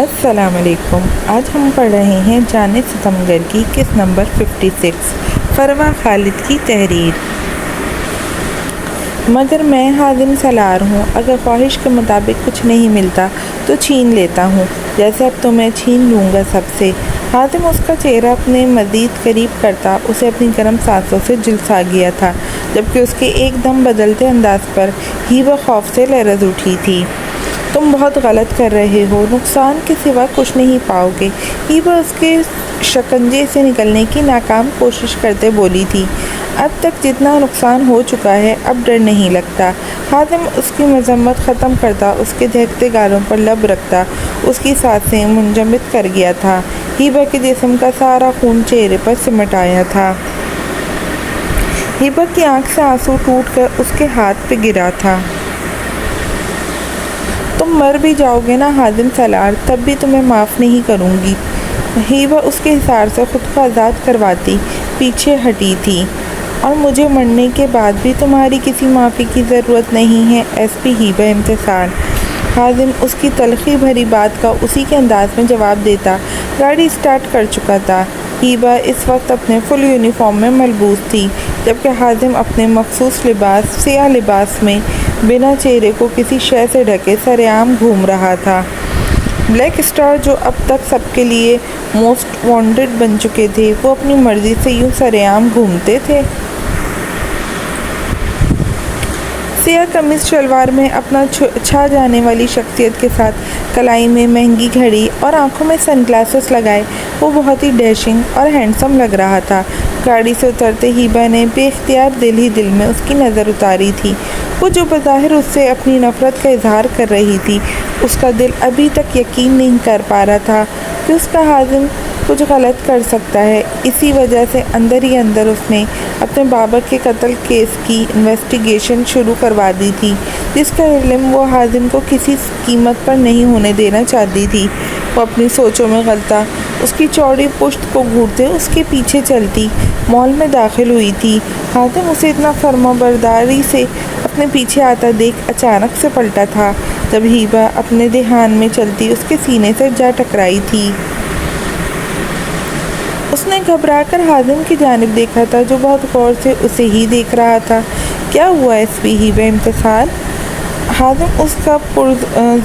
السلام علیکم۔ آج ہم پڑھ رہے ہیں جان ستمگر کی قسط نمبر 56 فروا خالد کی تحریر۔ مگر میں حازم سالار ہوں، اگر خواہش کے مطابق کچھ نہیں ملتا تو چھین لیتا ہوں، جیسے اب تو میں چھین لوں گا سب سے۔ حازم اس کا چہرہ اپنے مزید قریب کرتا اسے اپنی گرم سانسوں سے جھلسا گیا تھا، جبکہ اس کے ایک دم بدلتے انداز پر ہیبا خوف سے لرز اٹھی تھی۔ تم بہت غلط کر رہے ہو، نقصان کے سوا کچھ نہیں پاؤ گے، ہیبا اس کے شکنجے سے نکلنے کی ناکام کوشش کرتے بولی تھی۔ اب تک جتنا نقصان ہو چکا ہے اب ڈر نہیں لگتا۔ حازم اس کی مذمت ختم کرتا اس کے دہکتے گالوں پر لب رکھتا، اس کی سانسیں منجمد کر گیا تھا۔ ہیبا کے جسم کا سارا خون چہرے پر سمٹ آیا تھا۔ ہیبا کی آنکھ سے آنسو ٹوٹ کر اس کے ہاتھ پہ گرا تھا۔ تم مر بھی جاؤ گے نا حازم سالار، تب بھی تمہیں معاف نہیں کروں گی۔ ہیبا اس کے حصار سے خود کو آزاد کرواتی پیچھے ہٹی تھی۔ اور مجھے مرنے کے بعد بھی تمہاری کسی معافی کی ضرورت نہیں ہے ایس پی ہیبا امتثال۔ حازم اس کی تلخی بھری بات کا اسی کے انداز میں جواب دیتا گاڑی اسٹارٹ کر چکا تھا۔ ہیبا اس وقت اپنے فل یونیفارم میں ملبوس تھی، جبکہ حازم اپنے مخصوص لباس سیاہ لباس میں بنا چہرے کو کسی شے سے ڈھکے سرعام گھوم رہا تھا۔ بلیک اسٹار جو اب تک سب کے لیے موسٹ وانٹڈ بن چکے تھے، وہ اپنی مرضی سے یوں سرعام گھومتے تھے۔ سیاہ قمیص شلوار میں اپنا چھا جانے والی شخصیت کے ساتھ کلائی میں مہنگی گھڑی اور آنکھوں میں سن گلاسز لگائے وہ بہت ہی ڈیشنگ اور ہینڈسم لگ رہا تھا۔ گاڑی سے اترتے ہیبا نے بے اختیار دل ہی دل میں اس کی نظر اتاری تھی۔ وہ جو بظاہر اس سے اپنی نفرت کا اظہار کر رہی تھی، اس کا دل ابھی تک یقین نہیں کر پا رہا تھا کہ اس کا حازم کچھ غلط کر سکتا ہے۔ اسی وجہ سے اندر ہی اندر اس نے اپنے بابا کے قتل کیس کی انویسٹیگیشن شروع کروا دی تھی، جس کا علم وہ حازم کو کسی قیمت پر نہیں ہونے دینا چاہتی تھی۔ وہ اپنی سوچوں میں غلطہ اس کی چوڑی پشت کو گھورتے اس کے پیچھے چلتی مال میں داخل ہوئی تھی۔ حازم اسے اتنا فرمانبرداری سے اپنے پیچھے آتا دیکھ اچانک سے پلٹا تھا، جب ہیبا اپنے دھیان میں چلتی اس کے سینے سے جا ٹکرائی تھی۔ اس نے گھبرا کر حازم کی جانب دیکھا تھا، جو بہت غور سے اسے ہی دیکھ رہا تھا۔ کیا ہوا ایس پی ہیبا امتثال؟ حازم اس کا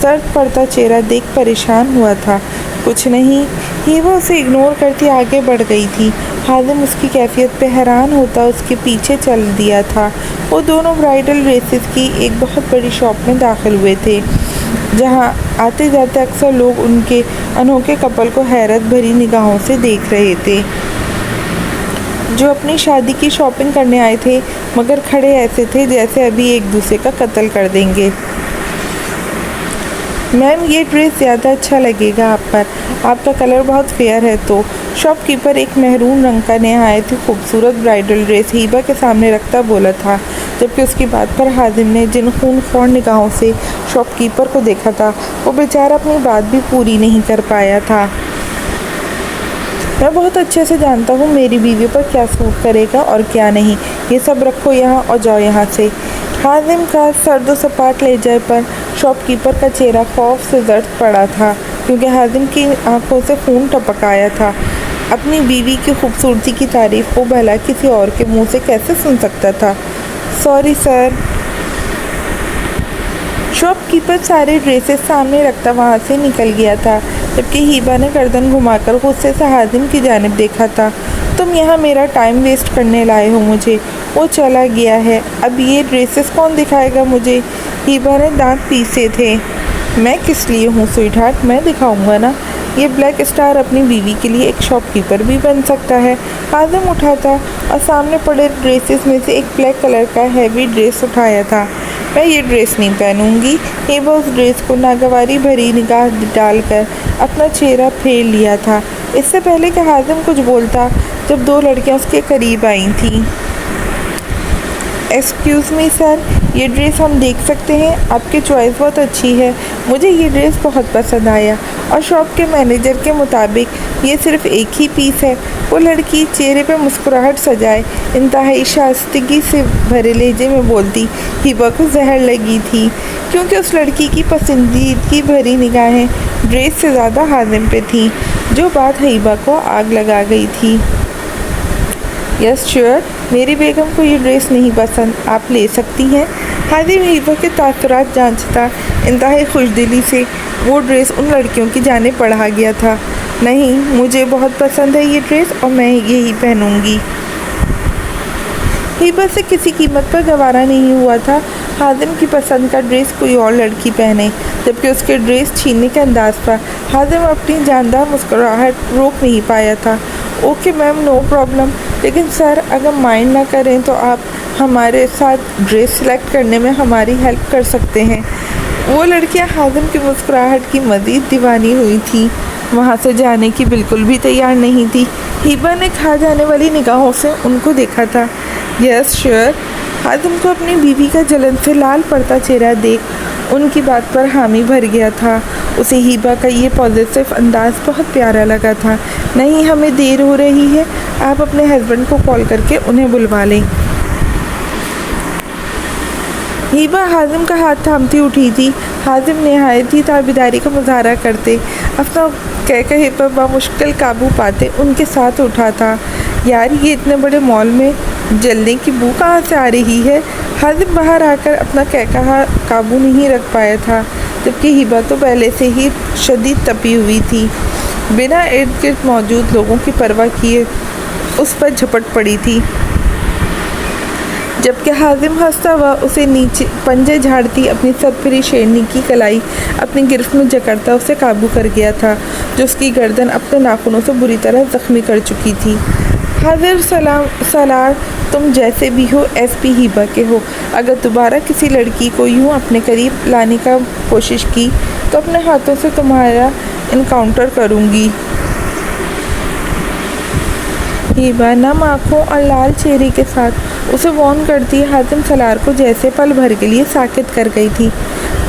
زرد پڑتا چہرہ دیکھ پریشان ہوا تھا۔ کچھ نہیں۔ ہیبا اسے اگنور کرتی آگے بڑھ گئی تھی۔ حازم اس کی کیفیت پہ حیران ہوتا اس کے پیچھے چل دیا تھا۔ وہ دونوں برائڈل ڈریسز کی ایک بہت بڑی شاپ میں داخل ہوئے تھے، جہاں آتے جاتے اکثر لوگ ان کے انوکھے کپل کو حیرت بھری نگاہوں سے دیکھ رہے تھے، جو اپنی شادی کی شاپنگ کرنے آئے تھے مگر کھڑے ایسے تھے جیسے ابھی ایک دوسرے کا قتل کر دیں گے۔ میم، یہ ڈریس زیادہ اچھا لگے گا آپ پر، آپ کا کلر بہت فیئر ہے۔ تو شاپ کیپر ایک میرون رنگ کا نہایت ہی خوبصورت برائڈل ڈریس ہیبا کے سامنے رکھتا بولا تھا، جبکہ اس کی بات پر حازم نے جن خون خوار نگاہوں سے شاپ کیپر کو دیکھا تھا، وہ بیچارہ اپنی بات بھی پوری نہیں کر پایا تھا۔ میں بہت اچھے سے جانتا ہوں میری بیوی پر کیا سوٹ کرے گا اور کیا نہیں۔ یہ سب رکھو یہاں اور جاؤ یہاں سے۔ حازم کا سرد و سپاٹ لہجے پر شاپ کیپر کا چہرہ خوف سے زرد پڑا تھا، کیونکہ حازم کی آنکھوں سے خون ٹپک آیا تھا۔ اپنی بیوی کی خوبصورتی کی تعریف وہ بھلا کسی اور کے منہ سے کیسے سن سکتا تھا؟ Sorry sir. شاپ کیپر سارے ڈریسز سامنے رکھتا وہاں سے نکل گیا تھا، جبکہ ہیبا نے گردن گھما کر غصے سے حازم کی جانب دیکھا تھا۔ تم یہاں میرا ٹائم ویسٹ کرنے لائے ہو مجھے۔ وہ چلا گیا ہے، اب یہ ڈریسز کون دکھائے گا مجھے؟ ہیبا نے دانت پیسے تھے۔ میں کس لیے ہوں سویٹ ہارٹ، میں دکھاؤں گا نا۔ یہ بلیک اسٹار اپنی بیوی کے لیے ایک شاپ کیپر بھی بن سکتا ہے۔ حازم اٹھا تھا اور سامنے پڑے ڈریسز میں سے ایک بلیک کلر کا ہیوی ڈریس اٹھایا تھا۔ میں یہ ڈریس نہیں پہنوں گی۔ ہیبا اس ڈریس کو ناگواری بھری نگاہ ڈال کر اپنا چہرہ پھیر لیا تھا، اس سے پہلے کہ حازم کچھ بولتا، جب دو لڑکیاں اس کے قریب آئی تھیں۔ ایکسکیوز می سر، یہ ڈریس ہم دیکھ سکتے ہیں؟ آپ کی چوائس بہت اچھی ہے، مجھے یہ ڈریس بہت پسند آیا۔ اور شاپ کے مینیجر کے مطابق یہ صرف ایک ہی پیس ہے۔ وہ لڑکی چہرے پہ مسکراہٹ سجائے انتہائی شائستگی سے بھرے لہجے میں بولتی۔ ہیبا کو زہر لگی تھی، کیونکہ اس لڑکی کی پسندیدگی بھری نگاہیں ڈریس سے زیادہ حازم پہ تھیں، جو بات ہیبا کو آگ لگا گئی تھی۔ یس شیور، میری بیگم کو یہ ڈریس نہیں پسند، آپ لے سکتی ہیں۔ حازم ہیبا کے تاثرات جانچتا انتہائی خوش دلی سے وہ ڈریس ان لڑکیوں کی جانب بڑھا گیا تھا۔ نہیں، مجھے بہت پسند ہے یہ ڈریس اور میں یہی پہنوں گی۔ ہیبا سے کسی قیمت پر گوارا نہیں ہوا تھا حازم کی پسند کا ڈریس کوئی اور لڑکی پہنے، جبکہ اس کے ڈریس چھیننے کے انداز پر حازم اپنی جاندار مسکراہٹ روک نہیں پایا تھا۔ اوکے میم، نو پرابلم، لیکن سر اگر مائنڈ نہ کریں تو آپ ہمارے ساتھ ڈریس سلیکٹ کرنے میں ہماری ہیلپ کر سکتے ہیں۔ وہ لڑکیاں حازم کی مسکراہٹ کی مزید دیوانی ہوئی تھیں، وہاں سے جانے کی بالکل بھی تیار نہیں تھی۔ ہیبا نے کھا جانے والی نگاہوں سے ان کو دیکھا تھا۔ یس شیور، حازم کو اپنی بیوی کا جلن سے لال پڑتا چہرہ دیکھ ان کی بات پر حامی بھر گیا تھا۔ اسے ہیبا کا یہ پازیٹیو انداز بہت پیارا لگا تھا۔ نہیں، ہمیں دیر ہو رہی ہے، آپ اپنے ہسبینڈ کو کال کر کے انہیں بلوا لیں۔ ہیبا حازم کا ہاتھ تھامتی اٹھی تھی۔ حازم نہایت ہی تابعداری کا مظاہرہ کرتے اپنا کہے پر بامشکل قابو پاتے ان کے ساتھ اٹھا تھا۔ یار، یہ اتنے بڑے مال میں جلنے کی بو کہاں سے آ رہی ہے؟ حازم باہر آ کر اپنا کہا قابو نہیں رکھ پایا تھا، جبکہ ہیبا تو پہلے سے ہی شدید تپی ہوئی تھی، بنا ارد گرد موجود لوگوں کی پرواہ کیے اس پر جھپٹ پڑی تھی، جبکہ حازم ہنستا ہوا اسے نیچے پنجے جھاڑتی اپنی سرپری شیرنی کی کلائی اپنی گرفت میں جکڑتا اسے قابو کر گیا تھا، جو اس کی گردن اپنے ناخنوں سے بری طرح زخمی کر چکی تھی۔ حاضر سالار، تم جیسے بھی ہو ایس پی ہیبا کے ہو، اگر دوبارہ کسی لڑکی کو یوں اپنے قریب لانے کا کوشش کی تو اپنے ہاتھوں سے تمہارا انکاؤنٹر کروں گی۔ ہیبا نم آنکھوں اور لال چہرے کے ساتھ اسے وارن کرتی حازم سالار کو جیسے پل بھر کے لیے ساکت کر گئی تھی۔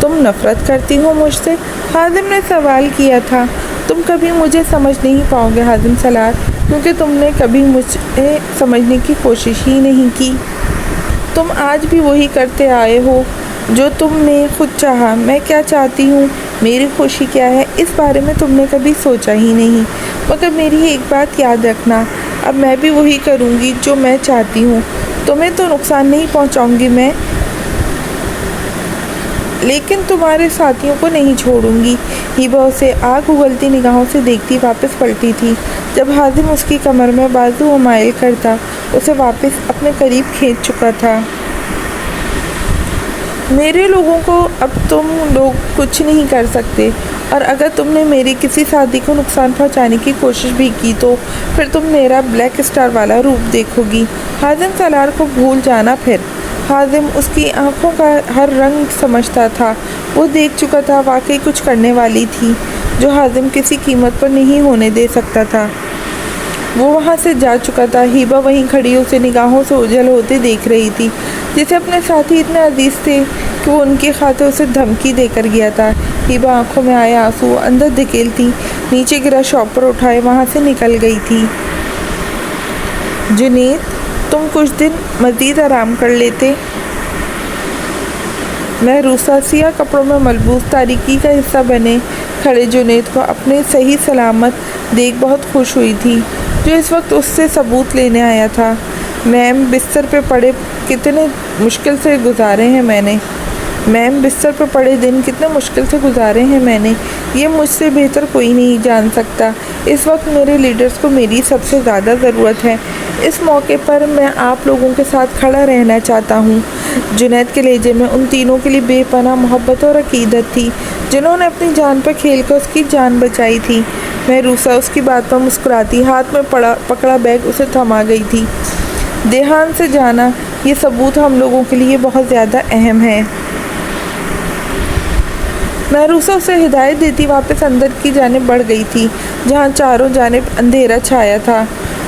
تم نفرت کرتی ہو مجھ سے؟ حازم نے سوال کیا تھا۔ تم کبھی مجھے سمجھ نہیں پاؤ گے حازم سالار، کیونکہ تم نے کبھی مجھے سمجھنے کی کوشش ہی نہیں کی۔ تم آج بھی وہی کرتے آئے ہو جو تم نے خود چاہا۔ میں کیا چاہتی ہوں، میری خوشی کیا ہے، اس بارے میں تم نے کبھی سوچا ہی نہیں۔ مگر میری ایک بات یاد رکھنا، اب میں بھی وہی کروں گی جو میں چاہتی ہوں۔ تمہیں تو نقصان نہیں پہنچاؤں گی میں، لیکن تمہارے ساتھیوں کو نہیں چھوڑوں گی۔ ہیبا اسے آگ اگلتی نگاہوں سے دیکھتی واپس پلٹی تھی، جب حازم اس کی کمر میں بازو مائل کرتا اسے واپس اپنے قریب کھینچ چکا تھا۔ میرے لوگوں کو اب تم لوگ کچھ نہیں کر سکتے، اور اگر تم نے میری کسی ساتھی کو نقصان پہنچانے کی کوشش بھی کی تو پھر تم میرا بلیک اسٹار والا روپ دیکھو گی۔ حازم سالار کو بھول جانا پھر۔ حازم اس کی آنکھوں کا ہر رنگ سمجھتا تھا، وہ دیکھ چکا تھا واقعی کچھ کرنے والی تھی جو حازم کسی قیمت پر نہیں ہونے دے سکتا تھا۔ وہ وہاں سے جا چکا تھا۔ ہیبا وہیں کھڑی اسے نگاہوں سے اوجھل ہوتے دیکھ رہی تھی، جسے اپنے ساتھی اتنے عزیز تھے کہ وہ ان کی خاطر اسے دھمکی دے کر گیا تھا۔ ہیبا آنکھوں میں آئے آنسو اندر دھکیلتی نیچے گرا شاپر اٹھائے وہاں سے نکل گئی تھی۔ جنید، تم کچھ دن مزید آرام کر لیتے۔ محروسہ سیاہ کپڑوں میں ملبوس تاریکی کا حصہ بنے کھڑے جنید کو اپنے صحیح سلامت دیکھ بہت خوش ہوئی تھی، جو اس وقت اس سے ثبوت لینے آیا تھا۔ میم، بستر پہ پڑے کتنے مشکل سے گزارے ہیں میں نے۔ میم، بستر پر پڑے دن کتنے مشکل سے گزارے ہیں میں نے، یہ مجھ سے بہتر کوئی نہیں جان سکتا۔ اس وقت میرے لیڈرز کو میری سب سے زیادہ ضرورت ہے۔ اس موقع پر میں آپ لوگوں کے ساتھ کھڑا رہنا چاہتا ہوں۔ جنید کے لہجے میں ان تینوں کے لیے بے پناہ محبت اور عقیدت تھی جنہوں نے اپنی جان پر کھیل کر اس کی جان بچائی تھی۔ محروسہ اس کی بات پر مسکراتی ہاتھ میں پکڑا بیگ اسے تھما گئی تھی۔ دیہان سے جانا، یہ ثبوت ہم لوگوں کے لیے بہت زیادہ اہم ہے۔ محروسہ اسے ہدایت دیتی واپس اندر کی جانب بڑھ گئی تھی، جہاں چاروں جانب اندھیرا چھایا تھا۔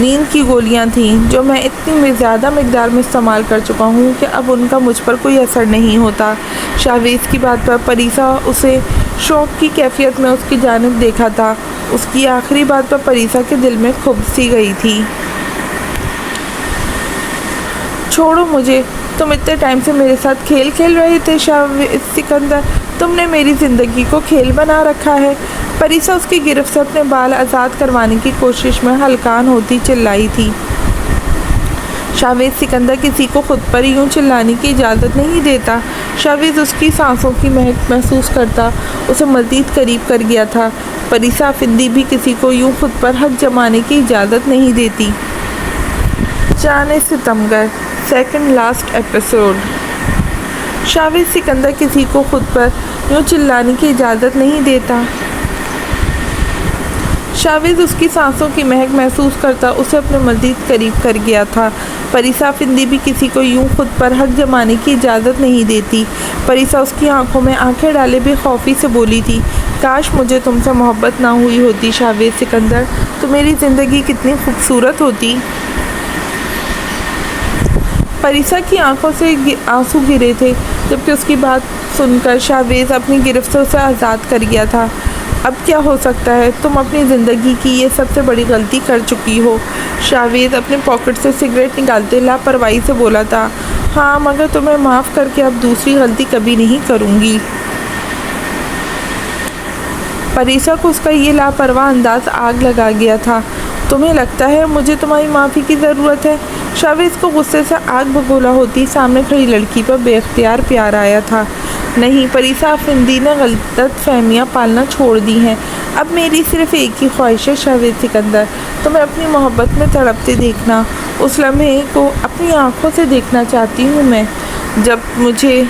نیند کی گولیاں تھیں جو میں اتنی زیادہ مقدار میں استعمال کر چکا ہوں کہ اب ان کا مجھ پر کوئی اثر نہیں ہوتا۔ شاویز کی بات پر پریسا اسے شوق کی کیفیت میں اس کی جانب دیکھا تھا۔ اس کی آخری بات پر پریسا کے دل میں کھب سی گئی تھی۔ چھوڑو مجھے، تم اتنے ٹائم سے میرے ساتھ کھیل کھیل رہے تھے شاویز سکندر، تم نے میری زندگی کو کھیل بنا رکھا ہے۔ پریسا اس کی گرفت سے اپنے بال آزاد کروانے کی کوشش میں ہلکان ہوتی چلائی تھی۔ شاویز سکندر کسی کو خود پر یوں چلانے کی اجازت نہیں دیتا۔ شاویز اس کی سانسوں کی مہک محسوس کرتا اسے مزید قریب کر گیا تھا۔ پریسا افندی بھی کسی کو یوں خود پر حق جمانے کی اجازت نہیں دیتی۔ جانے ستمگر، second last episode. Shavez Sikandar کسی کو خود پر یوں چلانے کی اجازت نہیں دیتا۔ شاویز اس کی سانسوں کی مہک محسوس کرتا اسے اپنے مزید قریب کر گیا تھا۔ پریسا افندی بھی کسی کو یوں خود پر حق جمانے کی اجازت نہیں دیتی۔ پریسا اس کی آنکھوں میں آنکھیں ڈالے بھی خوفی سے بولی تھی، کاش مجھے تم سے محبت نہ ہوئی ہوتی شاویز سکندر، تو میری زندگی کتنی خوبصورت ہوتی۔ پریسا کی آنکھوں سے آنسو گرے تھے جبکہ اس کی بات سن کر شاویز اپنی گرفت سے اسے آزاد کر گیا تھا۔ اب کیا ہو سکتا ہے، تم اپنی زندگی کی یہ سب سے بڑی غلطی کر چکی ہو۔ شاویز اپنے پاکٹ سے سگریٹ نکالتے لاپرواہی سے بولا تھا۔ ہاں، مگر تمہیں معاف کر کے اب دوسری غلطی کبھی نہیں کروں گی۔ پریسا کو اس کا یہ لاپرواہ انداز آگ لگا گیا تھا۔ تمہیں لگتا ہے مجھے تمہاری معافی کی ضرورت ہے؟ شاویز کو غصے سے آگ بگولا ہوتی سامنے کھڑی لڑکی پر بے اختیار پیار آیا تھا۔ نہیں، پریسا افندی نے غلط فہمیاں پالنا چھوڑ دی ہیں۔ اب میری صرف ایک ہی خواہش ہے شاویز سکندر، تمہیں اپنی محبت میں تڑپتے دیکھنا۔ اس لمحے کو اپنی آنکھوں سے دیکھنا چاہتی ہوں میں جب مجھے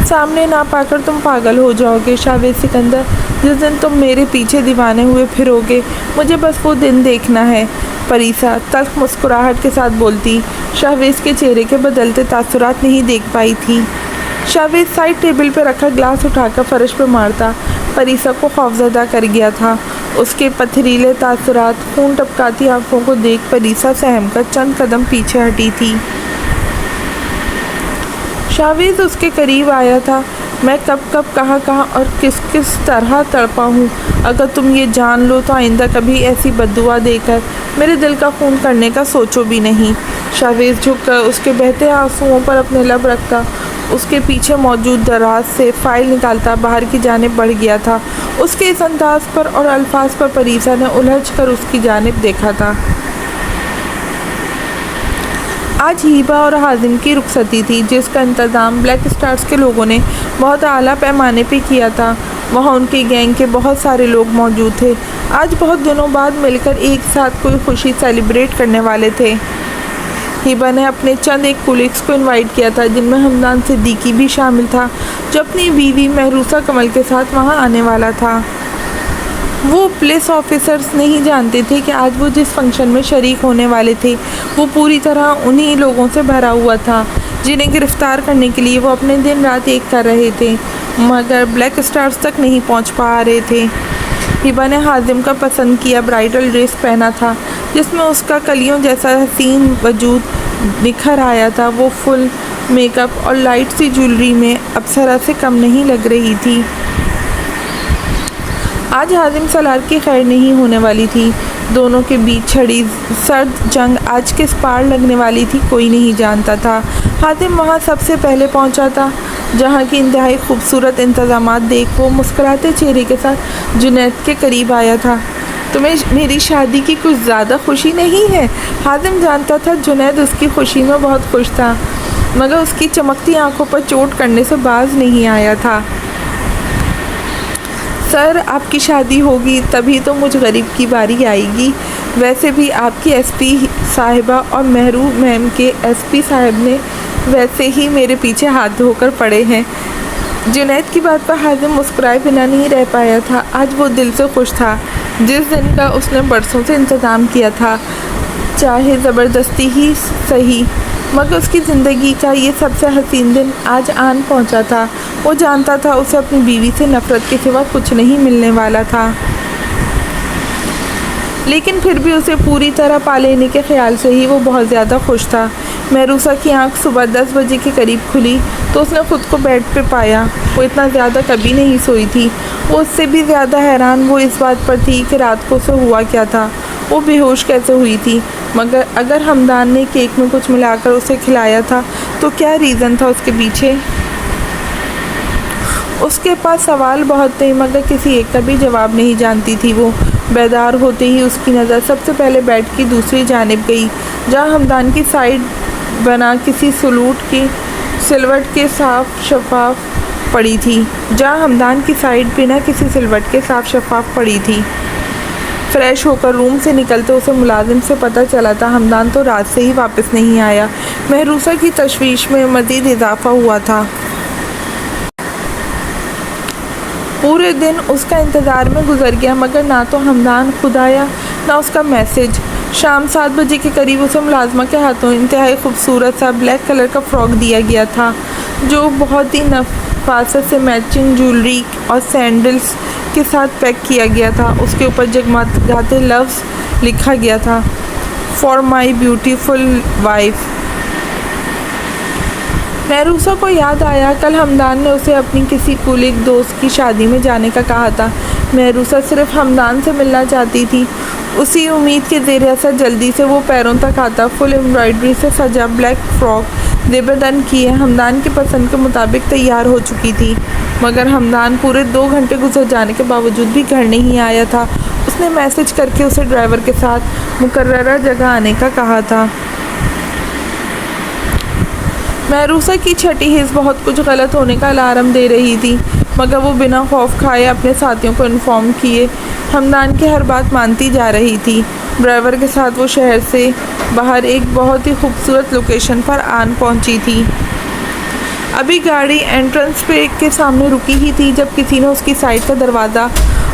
سامنے نہ پا کر تم پاگل ہو جاؤ گے شاویز سکندر۔ جس دن تم میرے پیچھے دیوانے ہوئے پھرو گے، مجھے بس وہ دن دیکھنا ہے۔ پریسا تلخ مسکراہٹ کے ساتھ بولتی، شاویز کے چہرے کے بدلتے تاثرات نہیں دیکھ پائی تھی۔ شاویز سائڈ ٹیبل پہ رکھا گلاس اٹھا کر فرش پہ مارتا پریسا کو خوفزدہ کر گیا تھا۔ اس کے پتھریلے تاثرات، خون ٹپکاتی آنکھوں کو دیکھ پریسا سہم کر چند قدم پیچھے ہٹی تھی۔ شاویز اس کے قریب آیا تھا۔ میں کب کہاں اور کس طرح تڑپا ہوں، اگر تم یہ جان لو تو آئندہ کبھی ایسی بددعا دے کر میرے دل کا خون کرنے کا سوچو بھی نہیں۔ شاویز جھک کر اس کے بہتے آنسوؤں پر اپنے لب رکھتا، اس کے پیچھے موجود دراز سے فائل نکالتا باہر کی جانب بڑھ گیا تھا۔ اس کے اس انداز پر اور الفاظ پر پریسا نے الجھ کر اس کی جانب دیکھا تھا۔ آج ہیبا اور حازم کی رخصتی تھی جس کا انتظام بلیک اسٹارز کے لوگوں نے بہت اعلیٰ پیمانے پہ کیا تھا۔ وہاں ان کی گینگ کے بہت سارے لوگ موجود تھے، آج بہت دنوں بعد مل کر ایک ساتھ کوئی خوشی سیلیبریٹ کرنے والے تھے۔ ہیبا نے اپنے چند ایک کولیگز کو انوائٹ کیا تھا جن میں حمدان صدیقی بھی شامل تھا جو اپنی بیوی مہروسہ کمل کے ساتھ وہاں آنے والا تھا۔ وہ پولیس آفیسرز نہیں جانتے تھے کہ آج وہ جس فنکشن میں شریک ہونے والے تھے وہ پوری طرح انہی لوگوں سے بھرا ہوا تھا جنہیں گرفتار کرنے کے لیے وہ اپنے دن رات ایک کر رہے تھے، مگر بلیک اسٹارز تک نہیں پہنچ پا رہے تھے۔ ہیبا نے حازم کا پسند کیا برائڈل ڈریس پہنا تھا جس میں اس کا کلیوں جیسا حسین وجود نکھر آیا تھا۔ وہ فل میک اپ اور لائٹ سی جویلری میں اپسرا سے کم نہیں لگ رہی تھی۔ آج حازم سالار کی خیر نہیں ہونے والی تھی، دونوں کے بیچ چھڑی سرد جنگ آج کس پار لگنے والی تھی کوئی نہیں جانتا تھا۔ حازم وہاں سب سے پہلے پہنچا تھا جہاں کی انتہائی خوبصورت انتظامات دیکھ وہ مسکراتے چہرے کے ساتھ جنید کے قریب آیا تھا۔ تمہیں میری شادی کی کچھ زیادہ خوشی نہیں ہے؟ حازم جانتا تھا جنید اس کی خوشی میں بہت خوش تھا مگر اس کی چمکتی آنکھوں پر چوٹ کرنے سے باز نہیں آیا تھا۔ سر، آپ کی شادی ہوگی تبھی تو مجھ غریب کی باری آئے گی، ویسے بھی آپ کی ایس پی صاحبہ اور مہرو میم کے ایس پی صاحب نے ویسے ہی میرے پیچھے ہاتھ دھو کر پڑے ہیں۔ جنید کی بات پر حازم مسکرائے بنا نہیں رہ پایا تھا۔ آج وہ دل سے خوش تھا جس دن کا اس نے برسوں سے انتظام کیا تھا، چاہے زبردستی ہی صحیح مگر اس کی زندگی کا یہ سب سے حسین دن آج آن پہنچا تھا۔ وہ جانتا تھا اسے اپنی بیوی سے نفرت کے سوا کچھ نہیں ملنے والا تھا۔ لیکن پھر بھی اسے پوری طرح پا لینے کے خیال سے ہی وہ بہت زیادہ خوش تھا۔ محروسہ کی آنکھ صبح 10 بجے کے قریب کھلی تو اس نے خود کو بیڈ پہ پایا۔ وہ اتنا زیادہ کبھی نہیں سوئی تھی۔ وہ اس سے بھی زیادہ حیران وہ اس بات پر تھی کہ رات کو اسے ہوا کیا تھا، وہ بے ہوش کیسے ہوئی تھی۔ مگر اگر حمدان نے کیک میں کچھ ملا کر اسے کھلایا تھا تو کیا ریزن تھا اس کے پیچھے؟ اس کے پاس سوال بہت تھے مگر کسی ایک کا بھی جواب نہیں جانتی تھی وہ۔ بیدار ہوتے ہی اس کی نظر سب سے پہلے بیڈ کی دوسری جانب گئی جہاں حمدان کی سائیڈ بنا کسی سلوٹ کے صاف شفاف پڑی تھی۔ فریش ہو کر روم سے نکلتے اسے ملازم سے پتہ چلا تھا حمدان تو رات سے ہی واپس نہیں آیا۔ محروسہ کی تشویش میں مزید اضافہ ہوا تھا۔ پورے دن اس کا انتظار میں گزر گیا مگر نہ تو حمدان خود آیا نہ اس کا میسج۔ شام 7 بجے کے قریب اسے ملازمہ کے ہاتھوں انتہائی خوبصورت سا بلیک کلر کا فراک دیا گیا تھا جو بہت ہی نفاست سے میچنگ جیولری اور سینڈلز کے ساتھ پیک کیا گیا تھا۔ اس کے اوپر جگمگاتے لفظ لکھا گیا تھا، فار مائی بیوٹیفل وائف۔ محروسہ کو یاد آیا کل حمدان نے اسے اپنی کسی کولیگ دوست کی شادی میں جانے کا کہا تھا۔ محروسہ صرف حمدان سے ملنا چاہتی تھی۔ اسی امید کے زیر اثر جلدی سے وہ پیروں تک آتا فل امبرائڈری سے سجا بلیک فراک زیبر دن کیے حمدان کی پسند کے مطابق تیار ہو چکی تھی مگر حمدان پورے 2 گھنٹے گزر جانے کے باوجود بھی گھر نہیں آیا تھا۔ اس نے میسج کر کے اسے ڈرائیور کے ساتھ مقررہ جگہ آنے کا کہا تھا۔ محروسہ کی چھٹی حس بہت کچھ غلط ہونے کا الارم دے رہی تھی مگر وہ بنا خوف کھائے اپنے ساتھیوں کو انفارم کیے حمدان کی ہر بات مانتی جا رہی تھی۔ ڈرائیور کے ساتھ وہ شہر سے باہر ایک بہت ہی خوبصورت لوکیشن پر آن پہنچی تھی۔ ابھی گاڑی انٹرنس پہ کے سامنے رکی ہی تھی جب کسی نے اس کی سائڈ کا دروازہ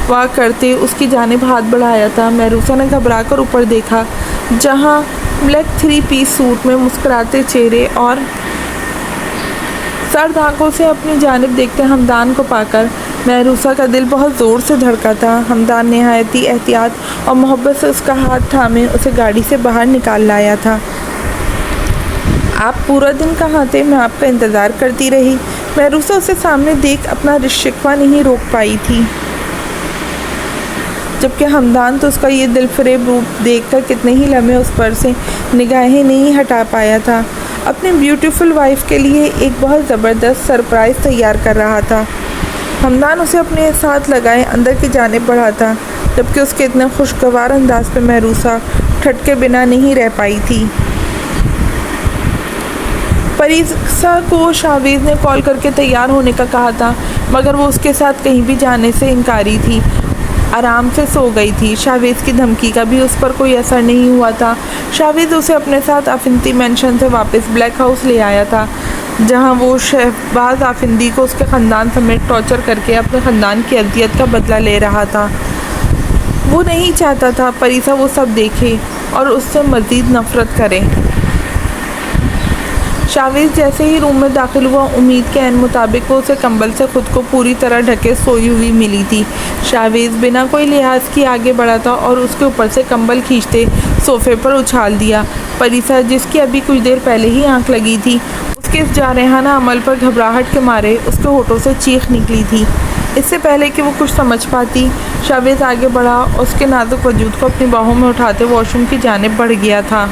وا کرتے اس کی جانب ہاتھ بڑھایا تھا۔ محروسہ نے گھبرا کر اوپر دیکھا جہاں بلیک 3 پیس سوٹ میں مسکراتے چہرے اور سرد آنکھوں سے اپنی جانب دیکھتے حمدان کو پا کر محروسہ کا دل بہت زور سے دھڑکا تھا۔ حمدان نہایت ہی احتیاط اور محبت سے اس کا ہاتھ تھامے اسے گاڑی سے باہر نکال لایا تھا۔ آپ پورا دن کہاں تھے؟ میں آپ کا انتظار کرتی رہی۔ محروسہ اسے سامنے دیکھ اپنا شکوہ نہیں روک پائی تھی جبکہ حمدان تو اس کا یہ دل فریب روپ دیکھ کر کتنے ہی لمحے اس پر سے نگاہیں نہیں ہٹا پایا تھا۔ اپنی بیوٹیفل وائف کے لیے ایک بہت زبردست سرپرائز تیار کر رہا تھا۔ حمدان اسے اپنے ساتھ لگائے اندر کی جانب بڑھا تھا جبکہ اس کے اتنے خوشگوار انداز پہ محروسہ ٹھٹکے بنا نہیں رہ پائی تھی۔ پریسا کو شاویز نے کال کر کے تیار ہونے کا کہا تھا مگر وہ اس کے ساتھ کہیں بھی جانے سے انکاری تھی، آرام سے سو گئی تھی۔ شاویز کی دھمکی کا بھی اس پر کوئی اثر نہیں ہوا تھا۔ شاویز اسے اپنے ساتھ آفندی مینشن سے واپس بلیک ہاؤس لے آیا تھا جہاں وہ شہباز آفندی کو اس کے خاندان سمیت ٹارچر کر کے اپنے خاندان کی اذیت کا بدلہ لے رہا تھا۔ وہ نہیں چاہتا تھا پریسا وہ سب دیکھے اور اس سے مزید نفرت کرے۔ شاویز جیسے ہی روم میں داخل ہوا امید کے عین مطابق وہ اسے کمبل سے خود کو پوری طرح ڈھکے سوئی ہوئی ملی تھی۔ شاویز بنا کوئی لحاظ کی آگے بڑھا تھا اور اس کے اوپر سے کمبل کھینچتے صوفے پر اچھال دیا۔ پریسا جس کی ابھی کچھ دیر پہلے ہی آنکھ لگی تھی اس کے اس جارحانہ عمل پر گھبراہٹ کے مارے اس کے ہونٹوں سے چیخ نکلی تھی۔ اس سے پہلے کہ وہ کچھ سمجھ پاتی شاویز آگے بڑھا اور اس کے نازک وجود کو اپنی باہوں میں اٹھاتے واش روم کی جانب بڑھ گیا تھا۔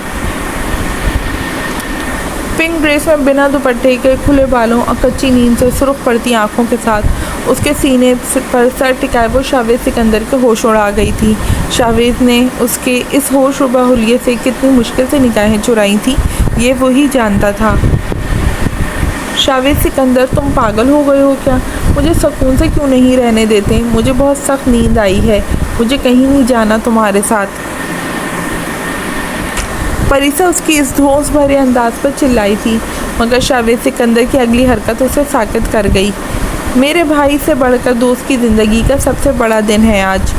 پنک ڈریس میں بنا دوپٹے کے کھلے بالوں اور کچی نیند سے سرخ پڑتی آنکھوں کے ساتھ اس کے سینے پر سر ٹکائے وہ شاویز سکندر کے ہوش اڑا گئی تھی۔ شاویز نے اس کے اس ہوش ربا حلیے سے کتنی مشکل سے نگاہیں چرائی تھیں یہ وہی جانتا تھا۔ شاویز سکندر تم پاگل ہو گئے ہو کیا؟ مجھے سکون سے کیوں نہیں رہنے دیتے؟ مجھے بہت سخت نیند آئی ہے، مجھے کہیں نہیں جانا تمہارے ساتھ۔ پریسا اس کی اس دھوس بھرے انداز پر چلائی تھی مگر شاویز سکندر کی اگلی حرکت اسے ساکت کر گئی۔ میرے بھائی سے بڑھ کر دوست کی زندگی کا سب سے بڑا دن ہے آج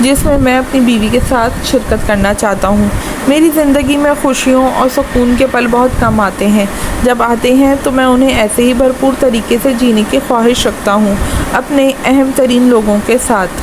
جس میں اپنی بیوی کے ساتھ شرکت کرنا چاہتا ہوں۔ میری زندگی میں خوشیوں اور سکون کے پل بہت کم آتے ہیں، جب آتے ہیں تو میں انہیں ایسے ہی بھرپور طریقے سے جینے کی خواہش رکھتا ہوں اپنے اہم ترین لوگوں کے ساتھ۔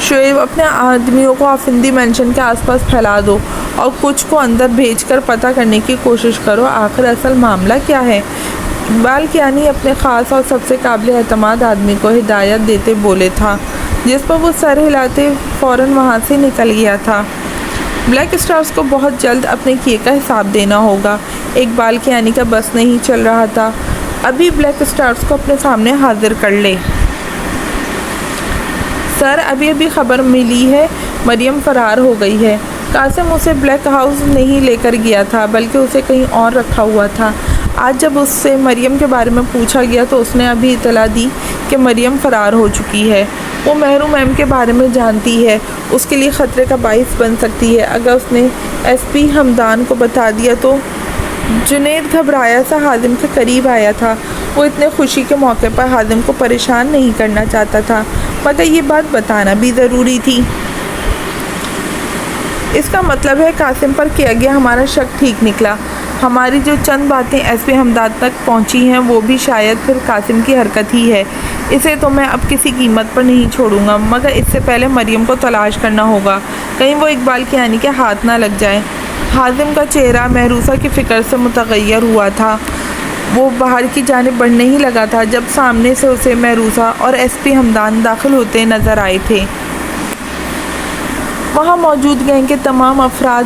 شعیب اپنے آدمیوں کو آفندی مینشن کے آس پاس پھیلا دو اور کچھ کو اندر بھیج کر پتہ کرنے کی کوشش کرو آخر اصل معاملہ کیا ہے۔ اقبال کیانی اپنے خاص اور سب سے قابل اعتماد آدمی کو ہدایت دیتے بولے تھا، جس پر وہ سر ہلاتے فوراً وہاں سے نکل گیا تھا۔ بلیک اسٹارز کو بہت جلد اپنے کیے کا حساب دینا ہوگا۔ اقبال کیانی کا بس نہیں چل رہا تھا ابھی بلیک اسٹارز کو اپنے سامنے حاضر کر لے۔ سر ابھی خبر ملی ہے مریم فرار ہو گئی ہے۔ قاسم اسے بلیک ہاؤس نہیں لے کر گیا تھا بلکہ اسے کہیں اور رکھا ہوا تھا۔ آج جب اس سے مریم کے بارے میں پوچھا گیا تو اس نے ابھی اطلاع دی کہ مریم فرار ہو چکی ہے۔ وہ مہرو میم کے بارے میں جانتی ہے، اس کے لیے خطرے کا باعث بن سکتی ہے۔ اگر اس نے ایس پی حمدان کو بتا دیا تو جنید گھبرایا سا حازم کے قریب آیا تھا۔ وہ اتنے خوشی کے موقع پر حازم کو پریشان نہیں کرنا چاہتا تھا، مگر یہ بات بتانا بھی ضروری تھی۔ اس کا مطلب ہے قاسم پر کیا گیا ہمارا شک ٹھیک نکلا۔ ہماری جو چند باتیں ایس پی حمدان تک پہنچی ہیں وہ بھی شاید پھر قاسم کی حرکت ہی ہے۔ اسے تو میں اب کسی قیمت پر نہیں چھوڑوں گا، مگر اس سے پہلے مریم کو تلاش کرنا ہوگا، کہیں وہ اقبال کیانی کے ہاتھ نہ لگ جائے۔ حازم کا چہرہ محروسہ کی فکر سے متغیر ہوا تھا۔ وہ باہر کی جانب بڑھنے ہی لگا تھا جب سامنے سے اسے محروسہ اور ایس پی حمدان داخل ہوتے نظر آئے تھے۔ وہاں موجود گینگ کے تمام افراد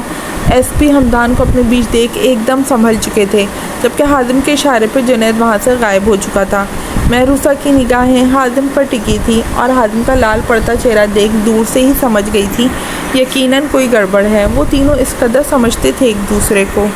ایس پی حمدان کو اپنے بیچ دیکھ ایک دم سنبھل چکے تھے، جبکہ حازم کے اشارے پہ جنید وہاں سے غائب ہو چکا تھا۔ محروسہ کی نگاہیں حازم پر ٹکی تھی اور حازم کا لال پڑتا چہرہ دیکھ دور سے ہی سمجھ گئی تھی یقیناً کوئی گڑبڑ ہے۔ وہ تینوں اس قدر سمجھتے تھے ایک دوسرے کو۔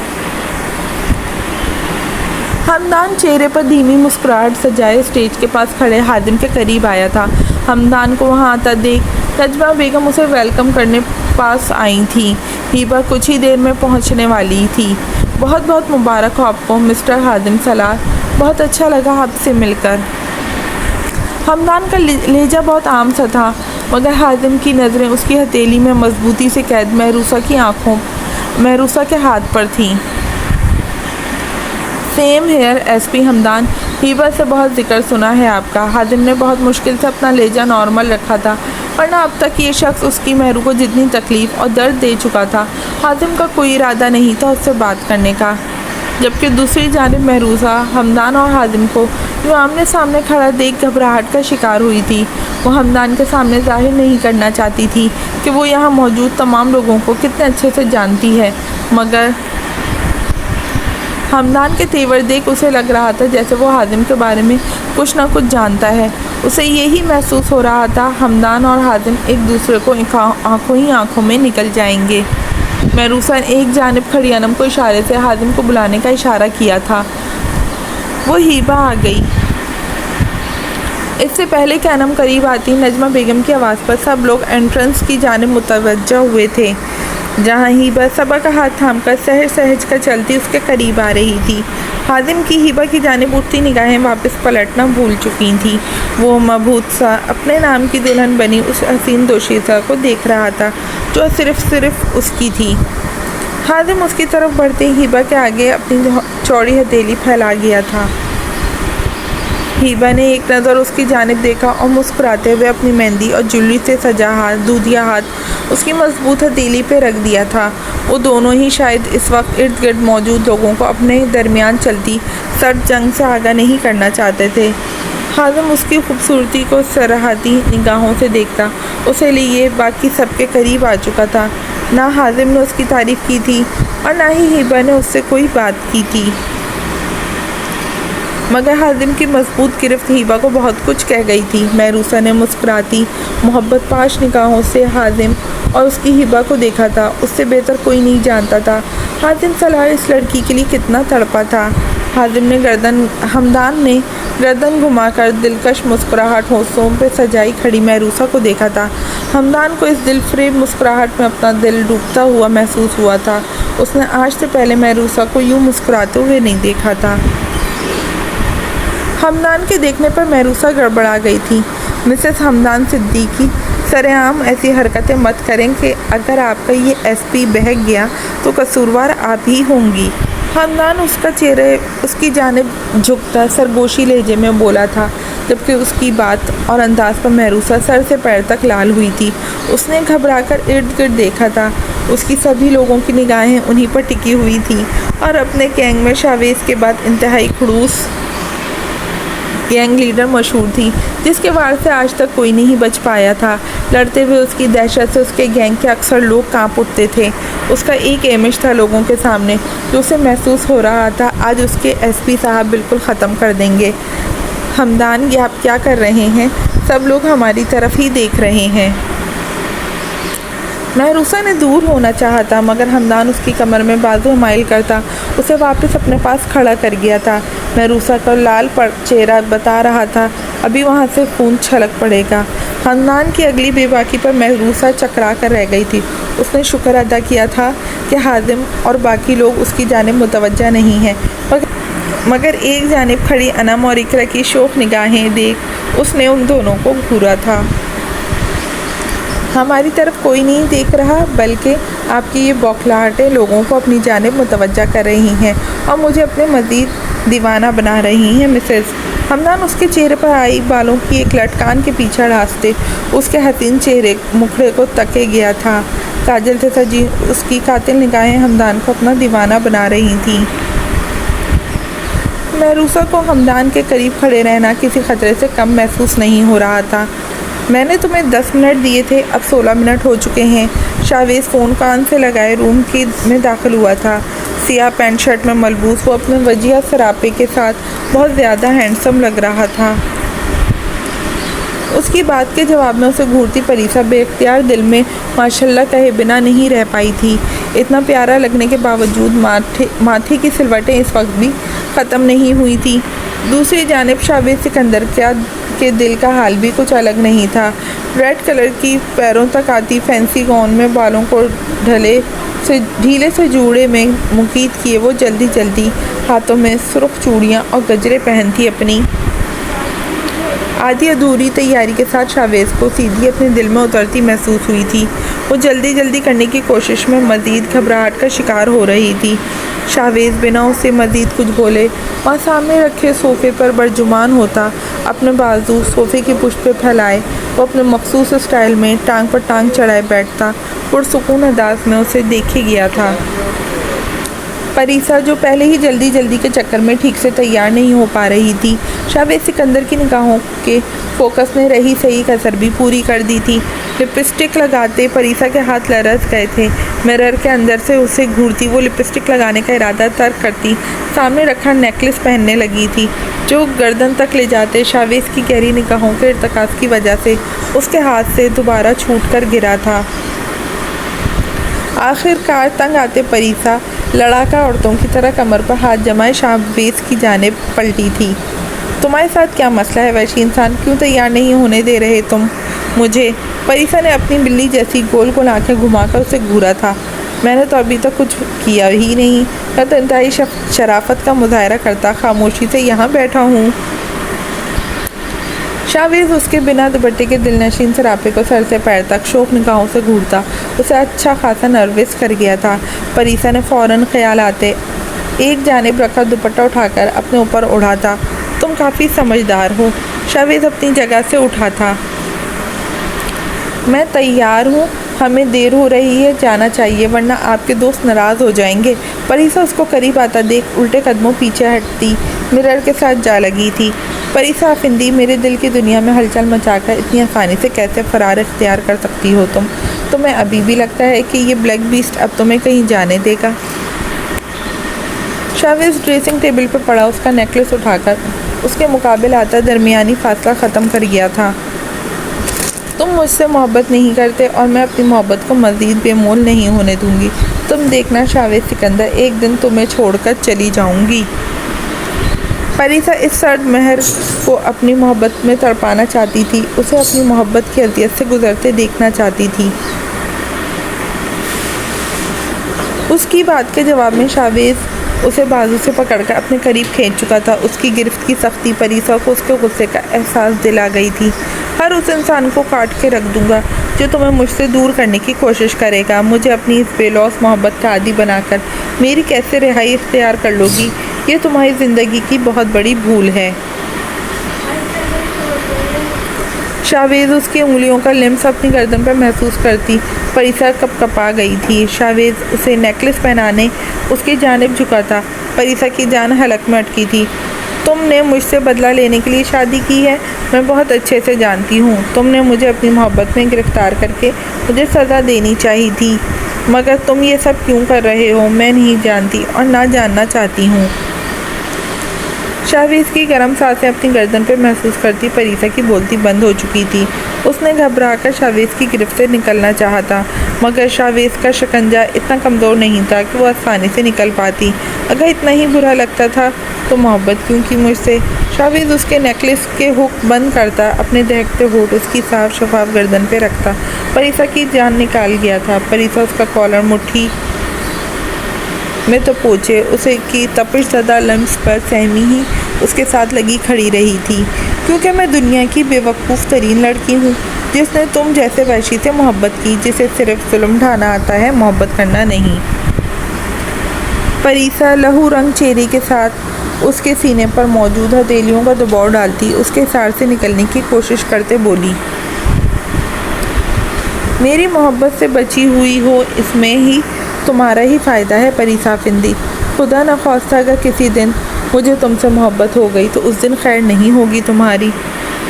حمدان چہرے پر دھیمی مسکراہٹ سجائے اسٹیج کے پاس کھڑے حازم کے قریب آیا تھا۔ حمدان کو وہاں آتا دیکھ نجمہ بیگم اسے ویلکم کرنے پاس آئی تھیں۔ ہیبا کچھ ہی دیر میں پہنچنے والی تھی۔ بہت بہت مبارک ہو آپ کو مسٹر حازم سلار، بہت اچھا لگا آپ سے مل کر۔ حمدان کا لہجہ بہت عام سا تھا، مگر حازم کی نظریں اس کی ہتھیلی میں مضبوطی سے قید محروسہ کے ہاتھ پر تھیں۔ سیم ہیئر ایس پی حمدان، ہیبا سے بہت ذکر سنا ہے آپ کا۔ حازم نے بہت مشکل سے اپنا لہجہ نارمل رکھا تھا، ورنہ اب تک یہ شخص اس کی مہرو کو جتنی تکلیف اور درد دے چکا تھا، حازم کا کوئی ارادہ نہیں تھا اس سے بات کرنے کا۔ جبکہ دوسری جانب محروسہ حمدان اور حازم کو جو آمنے سامنے کھڑا دیکھ گھبراہٹ کا شکار ہوئی تھی۔ وہ حمدان کے سامنے ظاہر نہیں کرنا چاہتی تھی کہ وہ یہاں موجود تمام لوگوں کو کتنے اچھے سے جانتی ہے، مگر حمدان کے تیور دیکھ اسے لگ رہا تھا جیسے وہ حازم کے بارے میں کچھ نہ کچھ جانتا ہے۔ اسے یہی محسوس ہو رہا تھا حمدان اور حازم ایک دوسرے کو آنکھوں ہی آنکھوں میں نکل جائیں گے۔ محروسہ نے ایک جانب کھڑی انم کو اشارے سے حازم کو بلانے کا اشارہ کیا تھا۔ وہ ہیبا آ گئی۔ اس سے پہلے کہ انم قریب آتی نجمہ بیگم کی آواز پر سب لوگ انٹرنس کی جانب متوجہ ہوئے تھے، جہاں ہیبا صبا کا ہاتھ تھام کر سہج سہج کر چلتی اس کے قریب آ رہی تھی۔ حازم کی ہیبا کی جانب اٹھتی نگاہیں واپس پلٹنا بھول چکی تھیں۔ وہ مبہوت سا اپنے نام کی دلہن بنی اس حسین دوشیزہ کو دیکھ رہا تھا جو صرف اس کی تھی۔ حازم اس کی طرف بڑھتے ہیبا کے آگے اپنی چوڑی ہتھیلی پھیلا گیا تھا۔ ہیبا نے ایک نظر اس کی جانب دیکھا اور مسکراتے ہوئے اپنی مہندی اور جویلری سے سجا دودھیا ہاتھ اس کی مضبوط ہتھیلی پہ رکھ دیا تھا۔ وہ دونوں ہی شاید اس وقت ارد گرد موجود لوگوں کو اپنے درمیان چلتی سرد جنگ سے آگاہ نہیں کرنا چاہتے تھے۔ حازم اس کی خوبصورتی کو سراہتی نگاہوں سے دیکھتا اسے لیے باقی سب کے قریب آ چکا تھا۔ نہ حازم نے اس کی تعریف کی تھی اور نہ ہی ہیبا نے اس سے کوئی بات کی تھی، مگر حازم کی مضبوط گرفت ہیبا کو بہت کچھ کہہ گئی تھی۔ محروسہ نے مسکراتی محبت پاش نگاہوں سے حازم اور اس کی ہیبا کو دیکھا تھا۔ اس سے بہتر کوئی نہیں جانتا تھا حازم سلار اس لڑکی کے لیے کتنا تڑپا تھا۔ حمدان نے گردن گھما کر دلکش مسکراہٹ ہوٹھوں پہ سجائی کھڑی محروسہ کو دیکھا تھا۔ حمدان کو اس دل فریب مسکراہٹ میں اپنا دل ڈوبتا ہوا محسوس ہوا تھا۔ اس نے آج سے پہلے محروسہ کو یوں مسکراتے ہوئے نہیں دیکھا تھا۔ حمدان کے دیکھنے پر محروسہ گڑبڑا گئی تھی۔ مسز حمدان صدیقی، سرعام ایسی حرکتیں مت کریں کہ اگر آپ کا یہ ایس پی بہک گیا تو قصوروار آپ ہی ہوں گی۔ خاندان اس کا چہرے اس کی جانب جھکتا سرگوشی لہجے میں بولا تھا، جبکہ اس کی بات اور انداز پر محروسہ سر سے پیر تک لال ہوئی تھی۔ اس نے گھبرا کر ارد گرد دیکھا تھا۔ اس کی سبھی لوگوں کی نگاہیں انہی پر ٹکی ہوئی تھیں اور اپنے گینگ میں شاویز کے بعد انتہائی خڑوس گینگ لیڈر مشہور تھی، جس کے وار سے آج تک کوئی نہیں بچ پایا تھا۔ لڑتے ہوئے اس کی دہشت سے اس کے گینگ کے اکثر لوگ کانپ اٹھتے تھے۔ اس کا ایک امیج تھا لوگوں کے سامنے جو اسے محسوس ہو رہا تھا آج اس کے ایس پی صاحب بالکل ختم کر دیں گے۔ ہمدان، یہ آپ کیا کر رہے ہیں؟ سب لوگ ہماری طرف ہی دیکھ رہے ہیں۔ محروسہ نے دور ہونا چاہا تھا، مگر ہمدان اس کی کمر میں بازو مائل کرتا اسے واپس اپنے پاس کھڑا کر گیا تھا۔ محروسہ کا لال چہرہ بتا رہا تھا ابھی وہاں سے خون چھلک پڑے گا۔ ہمدان کی اگلی بے باکی پر محروسہ چکرا کر رہ گئی تھی۔ اس نے شکر ادا کیا تھا کہ حازم اور باقی لوگ اس کی جانب متوجہ نہیں ہیں، مگر ایک جانب کھڑی انم اور اقرا کی شوق نگاہیں دیکھ اس نے ان دونوں کو گھورا تھا۔ ہماری طرف کوئی نہیں دیکھ رہا، بلکہ آپ کی یہ بوکھلاہٹیں لوگوں کو اپنی جانب متوجہ کر رہی ہیں اور مجھے اپنے مزید دیوانہ بنا رہی ہیں مسز۔ ہمدان اس کے چہرے پر آئی بالوں کی ایک لٹ کان کے پیچھے راستے اس کے حسین چہرے مکھڑے کو تکے گیا تھا۔ کاجل سے سجی اس کی قاتل نگاہیں ہمدان کو اپنا دیوانہ بنا رہی تھیں۔ محروسہ کو ہمدان کے قریب کھڑے رہنا کسی خطرے سے کم محسوس نہیں ہو رہا تھا۔ میں نے تمہیں 10 منٹ دیے تھے، اب 16 منٹ ہو چکے ہیں۔ شاویز فون کان سے لگائے روم میں داخل ہوا تھا۔ سیاہ پینٹ شرٹ میں ملبوس وہ اپنے وجیہ سراپے کے ساتھ بہت زیادہ ہینڈسم لگ رہا تھا۔ اس کی بات کے جواب میں اسے گھورتی پریسا بے اختیار دل میں ماشاءاللہ کہے بنا نہیں رہ پائی تھی۔ اتنا پیارا لگنے کے باوجود ماتھے کی سلوٹیں اس وقت بھی ختم نہیں ہوئی تھی۔ دوسری جانب شاویز سکندر کے دل کا حال بھی کچھ الگ نہیں تھا۔ ریڈ کلر کی پیروں تک آتی فینسی گاؤن میں بالوں کو ڈھیلے سے جوڑے میں مقید کیے وہ جلدی جلدی ہاتھوں میں سرخ چوڑیاں اور گجرے پہنتی اپنی آدھی ادھوری تیاری کے ساتھ شاویز کو سیدھی اپنے دل میں اترتی محسوس ہوئی تھی۔ وہ جلدی جلدی کرنے کی کوشش میں مزید گھبراہٹ کا شکار ہو رہی تھی۔ شاویز بنا اسے مزید کچھ بولے وہاں سامنے رکھے صوفے پر برجمان ہوتا، اپنے بازو صوفے کی پشت پہ پھیلائے وہ اپنے مخصوص اسٹائل میں ٹانگ پر ٹانگ چڑھائے بیٹھتا، پرسکون انداز میں اسے دیکھے گیا تھا۔ پریسا جو پہلے ہی جلدی جلدی کے چکر میں ٹھیک سے تیار نہیں ہو پا رہی تھی، شاویز سکندر کی نگاہوں کے فوکس نے رہی صحیح کسر بھی پوری کر دی تھی۔ لپسٹک لگاتے پریسا کے ہاتھ لرز گئے تھے۔ مرر کے اندر سے اسے گھورتی وہ لپسٹک لگانے کا ارادہ ترک کرتی سامنے رکھا نیکلس پہننے لگی تھی جو گردن تک لے جاتے شاویز کی گہری نگاہوں کے ارتکاز کی وجہ سے اس کے ہاتھ سے دوبارہ چھوٹ کر گرا تھا۔ آخر کار تنگ آتے پریسا لڑاکا عورتوں کی طرح کمر پر ہاتھ جمائے شاویز کی جانب پلٹی تھی۔ تمہارے ساتھ کیا مسئلہ ہے وحشی انسان؟ کیوں تیار نہیں ہونے دے رہے تم مجھے؟ پریسا نے اپنی بلی جیسی گول گول آنکھیں گھما کر اسے گھورا تھا۔ میں نے تو ابھی تک کچھ کیا ہی نہیں، میں تو انتہائی شرافت کا مظاہرہ کرتا خاموشی سے یہاں بیٹھا ہوں۔ شاویز اس کے بنا دوپٹے کے دل نشین سراپے کو سر سے پیر تک شوق نگاہوں سے گھورتا اسے اچھا خاصا نروس کر گیا تھا۔ پریسا نے فوراً خیال آتے ایک جانب رکھا دوپٹہ اٹھا کر اپنے اوپر اڑا تھا۔ تم کافی سمجھدار ہو۔ شاویز اپنی جگہ سے اٹھا تھا۔ میں تیار ہوں، ہمیں دیر ہو رہی ہے، جانا چاہیے ورنہ آپ کے دوست ناراض ہو جائیں گے۔ پریسا اس کو قریب آتا دیکھ الٹے قدموں پیچھے ہٹتی مرر کے ساتھ جا لگی تھی۔ پریسا افندی، میرے دل کی دنیا میں ہلچل مچا کر اتنی آسانی سے کیسے فرار اختیار کر سکتی ہو تم؟ تمہیں ابھی بھی لگتا ہے کہ یہ بلیک بیسٹ اب تمہیں کہیں جانے دے گا؟ شاویز ڈریسنگ ٹیبل پہ پڑا اس کا نیکلس اٹھا کر اس کے مقابل آتا درمیانی فاصلہ ختم کر گیا تھا۔ تم مجھ سے محبت نہیں کرتے اور میں اپنی محبت کو مزید بے مول نہیں ہونے دوں گی۔ تم دیکھنا شاویز سکندر، ایک دن تمہیں چھوڑ کر چلی جاؤں گی۔ پریسا اس سرد مہر کو اپنی محبت میں تڑپانا چاہتی تھی، اسے اپنی محبت کی اذیت سے گزرتے دیکھنا چاہتی تھی۔ اس کی بات کے جواب میں شاویز اسے بازو سے پکڑ کر اپنے قریب کھینچ چکا تھا۔ اس کی گرفت کی سختی پریسا کو اس کے غصے کا احساس دلا گئی تھی۔ ہر اس انسان کو کاٹ کے رکھ دوں گا جو تمہیں مجھ سے دور کرنے کی کوشش کرے گا۔ مجھے اپنی اس بے لوث محبت کا عادی بنا کر میری کیسے رہائی اختیار کر لو گی؟ یہ تمہاری زندگی کی بہت بڑی بھول ہے۔ شاویز اس کی انگلیوں کا لمس اپنی گردن پر محسوس کرتی پریسا کپ کپا گئی تھی۔ شاویز اسے نیکلس پہنانے اس کی جانب جھکا تھا۔ پریسا کی جان حلق میں اٹکی تھی۔ تم نے مجھ سے بدلہ لینے کے لیے شادی کی ہے، میں بہت اچھے سے جانتی ہوں۔ تم نے مجھے اپنی محبت میں گرفتار کر کے مجھے سزا دینی چاہیے تھی، مگر تم یہ سب کیوں کر رہے ہو میں نہیں جانتی اور نہ جاننا چاہتی ہوں۔ شاویز کی گرم سانسیں اپنی گردن پہ محسوس کرتی پریسا کی بولتی بند ہو چکی تھی۔ اس نے گھبرا کر شاویز کی گرفت سے نکلنا چاہا تھا، مگر شاویز کا شکنجہ اتنا کمزور نہیں تھا کہ وہ آسانی سے نکل پاتی۔ اگر اتنا ہی برا لگتا تھا تو محبت کیوں کی مجھ سے؟ شاویز اس کے نیکلس کے ہک بند کرتا، اپنے دہکتے ہونٹ اس کی صاف شفاف گردن پہ رکھتا۔ پریسا کی جان نکال گیا تھا۔ پریسا اس کا کالر مٹھی میں تو پہنچے، اسے کی تپش زدہ لمس پر سہمی ہی اس کے ساتھ لگی کھڑی رہی تھی۔ کیونکہ میں دنیا کی بے وقوف ترین لڑکی ہوں جس نے تم جیسے وحشی سے محبت کی جسے صرف ظلم ڈھانا آتا ہے، محبت کرنا نہیں۔ پریسا لہو رنگ چہرے کے ساتھ اس کے سینے پر موجود ہتھیلیوں کا دباؤ ڈالتی اس کے سار سے نکلنے کی کوشش کرتے بولی، میری محبت سے بچی ہوئی ہو اس میں ہی تمہارا ہی فائدہ ہے پریسا افندی۔ خدا نخواستہ اگر کسی دن مجھے تم سے محبت ہو گئی تو اس دن خیر نہیں ہوگی تمہاری۔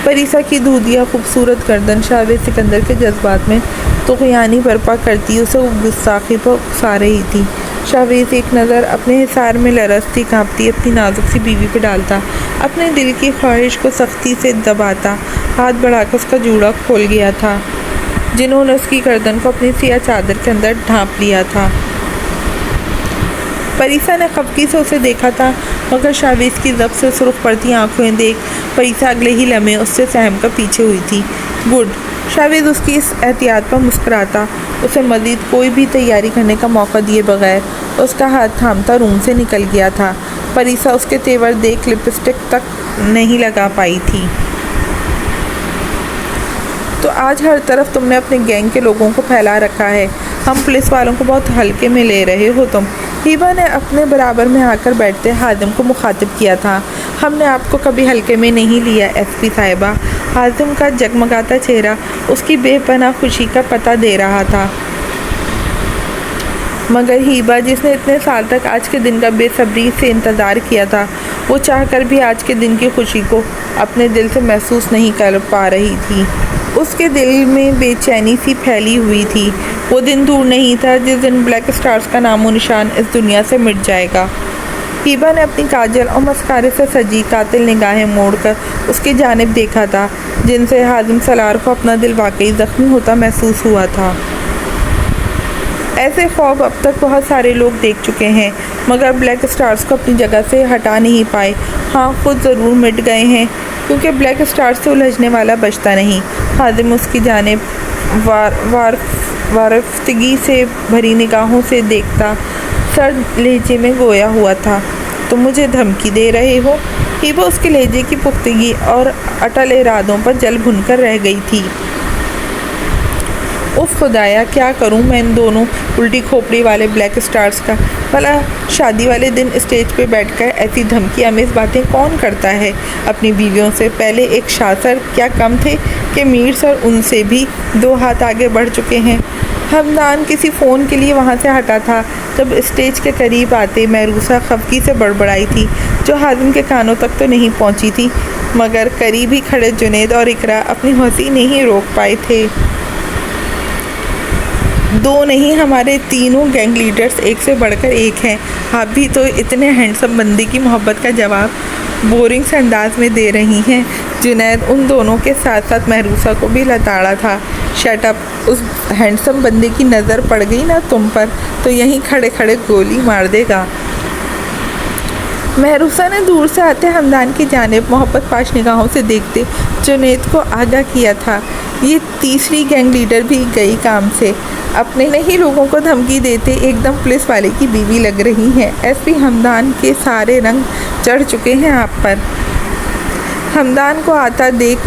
پریسا کی دودھیا خوبصورت گردن شاویز سکندر کے جذبات میں طغیانی برپا کرتی اسے گستاخی پر اکسا رہی تھی۔ شاویز ایک نظر اپنے حصار میں لرزتی کانپتی اپنی نازک سی بیوی پہ ڈالتا، اپنے دل کی خواہش کو سختی سے دباتا، ہاتھ بڑھا کر اس کا جوڑا کھول گیا تھا جنہوں نے اس کی گردن کو اپنی سیاہ چادر کے اندر ڈھانپ لیا تھا۔ پریسا نے خفگی سے اسے دیکھا تھا، مگر شاویز کی ضبط سے سرخ پڑتی آنکھیں دیکھ پریسا اگلے ہی لمحے اس سے سہم کر پیچھے ہوئی تھی۔ گڈ، شاویز اس کی اس احتیاط پر مسکراتا، اسے مزید کوئی بھی تیاری کرنے کا موقع دیے بغیر اس کا ہاتھ تھامتا روم سے نکل گیا تھا۔ پریسا اس کے تیور دیکھ لپسٹک تک نہیں لگا پائی تھی۔ تو آج ہر طرف تم نے اپنے گینگ کے لوگوں کو پھیلا رکھا ہے، ہم پولیس والوں کو بہت ہلکے میں لے رہے ہو تم۔ ہیبا نے اپنے برابر میں آ کر بیٹھتے حازم کو مخاطب کیا تھا۔ ہم نے آپ کو کبھی ہلکے میں نہیں لیا ایس پی صاحبہ۔ حازم کا جگمگاتا چہرہ اس کی بے پناہ خوشی کا پتہ دے رہا تھا، مگر ہیبا جس نے اتنے سال تک آج کے دن کا بے صبری سے انتظار کیا تھا، وہ چاہ کر بھی آج کے دن کی خوشی کو اپنے دل سے محسوس نہیں کر پا رہی تھی۔ اس کے دل میں بے چینی سی پھیلی ہوئی تھی۔ وہ دن دور نہیں تھا جس دن بلیک اسٹارز کا نام و نشان اس دنیا سے مٹ جائے گا۔ ہیبا نے اپنی کاجل اور مسکارے سے سجی قاتل نگاہیں موڑ کر اس کی جانب دیکھا تھا، جن سے حازم سالار کو اپنا دل واقعی زخمی ہوتا محسوس ہوا تھا۔ ایسے خواب اب تک بہت سارے لوگ دیکھ چکے ہیں، مگر بلیک اسٹارز کو اپنی جگہ سے ہٹا نہیں پائے۔ ہاں، خود ضرور مٹ گئے ہیں، کیونکہ بلیک اسٹارز سے الجھنے والا بچتا نہیں۔ حازم اس کی جانب وارفتگی سے بھری نگاہوں سے دیکھتا سرد لہجے میں گویا ہوا تھا، تم مجھے دھمکی دے رہے ہو؟ ہیبا اس کے لہجے کی پختگی اور اٹل ارادوں پر جل بھن کر رہ گئی تھی۔ اف خدایا، کیا کروں میں ان دونوں الٹی کھوپڑی والے بلیک اسٹارز کا؟ بھلا شادی والے دن اسٹیج پہ بیٹھ کر ایسی دھمکی آمیز باتیں کون کرتا ہے اپنی بیویوں سے؟ پہلے ایک شاہ سر کیا کم تھے کہ میر سر ان سے بھی 2 ہاتھ آگے بڑھ چکے ہیں۔ ہمدان کسی فون کے لیے وہاں سے ہٹا تھا، جب اسٹیج کے قریب آتے محروسہ خفگی سے بڑبڑائی تھی، جو حازم کے کانوں تک تو نہیں پہنچی تھی، مگر قریب ہی کھڑے جنید اور اقرا اپنی ہنسی نہیں روک پائے تھے۔ 2 نہیں، ہمارے تینوں گینگ لیڈرز ایک سے بڑھ کر ایک ہیں۔ آپ بھی تو اتنے ہینڈسم بندے کی محبت کا جواب بورنگ سے انداز میں دے رہی ہیں۔ جنید ان دونوں کے ساتھ ساتھ محروسہ کو بھی لتاڑا تھا۔ شٹ اپ، اس ہینڈسم بندے کی نظر پڑ گئی نا تم پر تو یہیں کھڑے کھڑے گولی مار دے گا۔ محروسہ نے دور سے آتے ہمدان کی جانب محبت پاش نگاہوں سے دیکھتے جنید کو آگاہ کیا تھا، یہ تیسری گینگ لیڈر بھی گئی کام سے، اپنے نہیں لوگوں کو دھمکی دیتے ایک دم پولیس والے کی بیوی لگ رہی ہیں۔ ایس پی ہمدان کے سارے رنگ چڑھ چکے ہیں آپ پر۔ ہمدان کو آتا دیکھ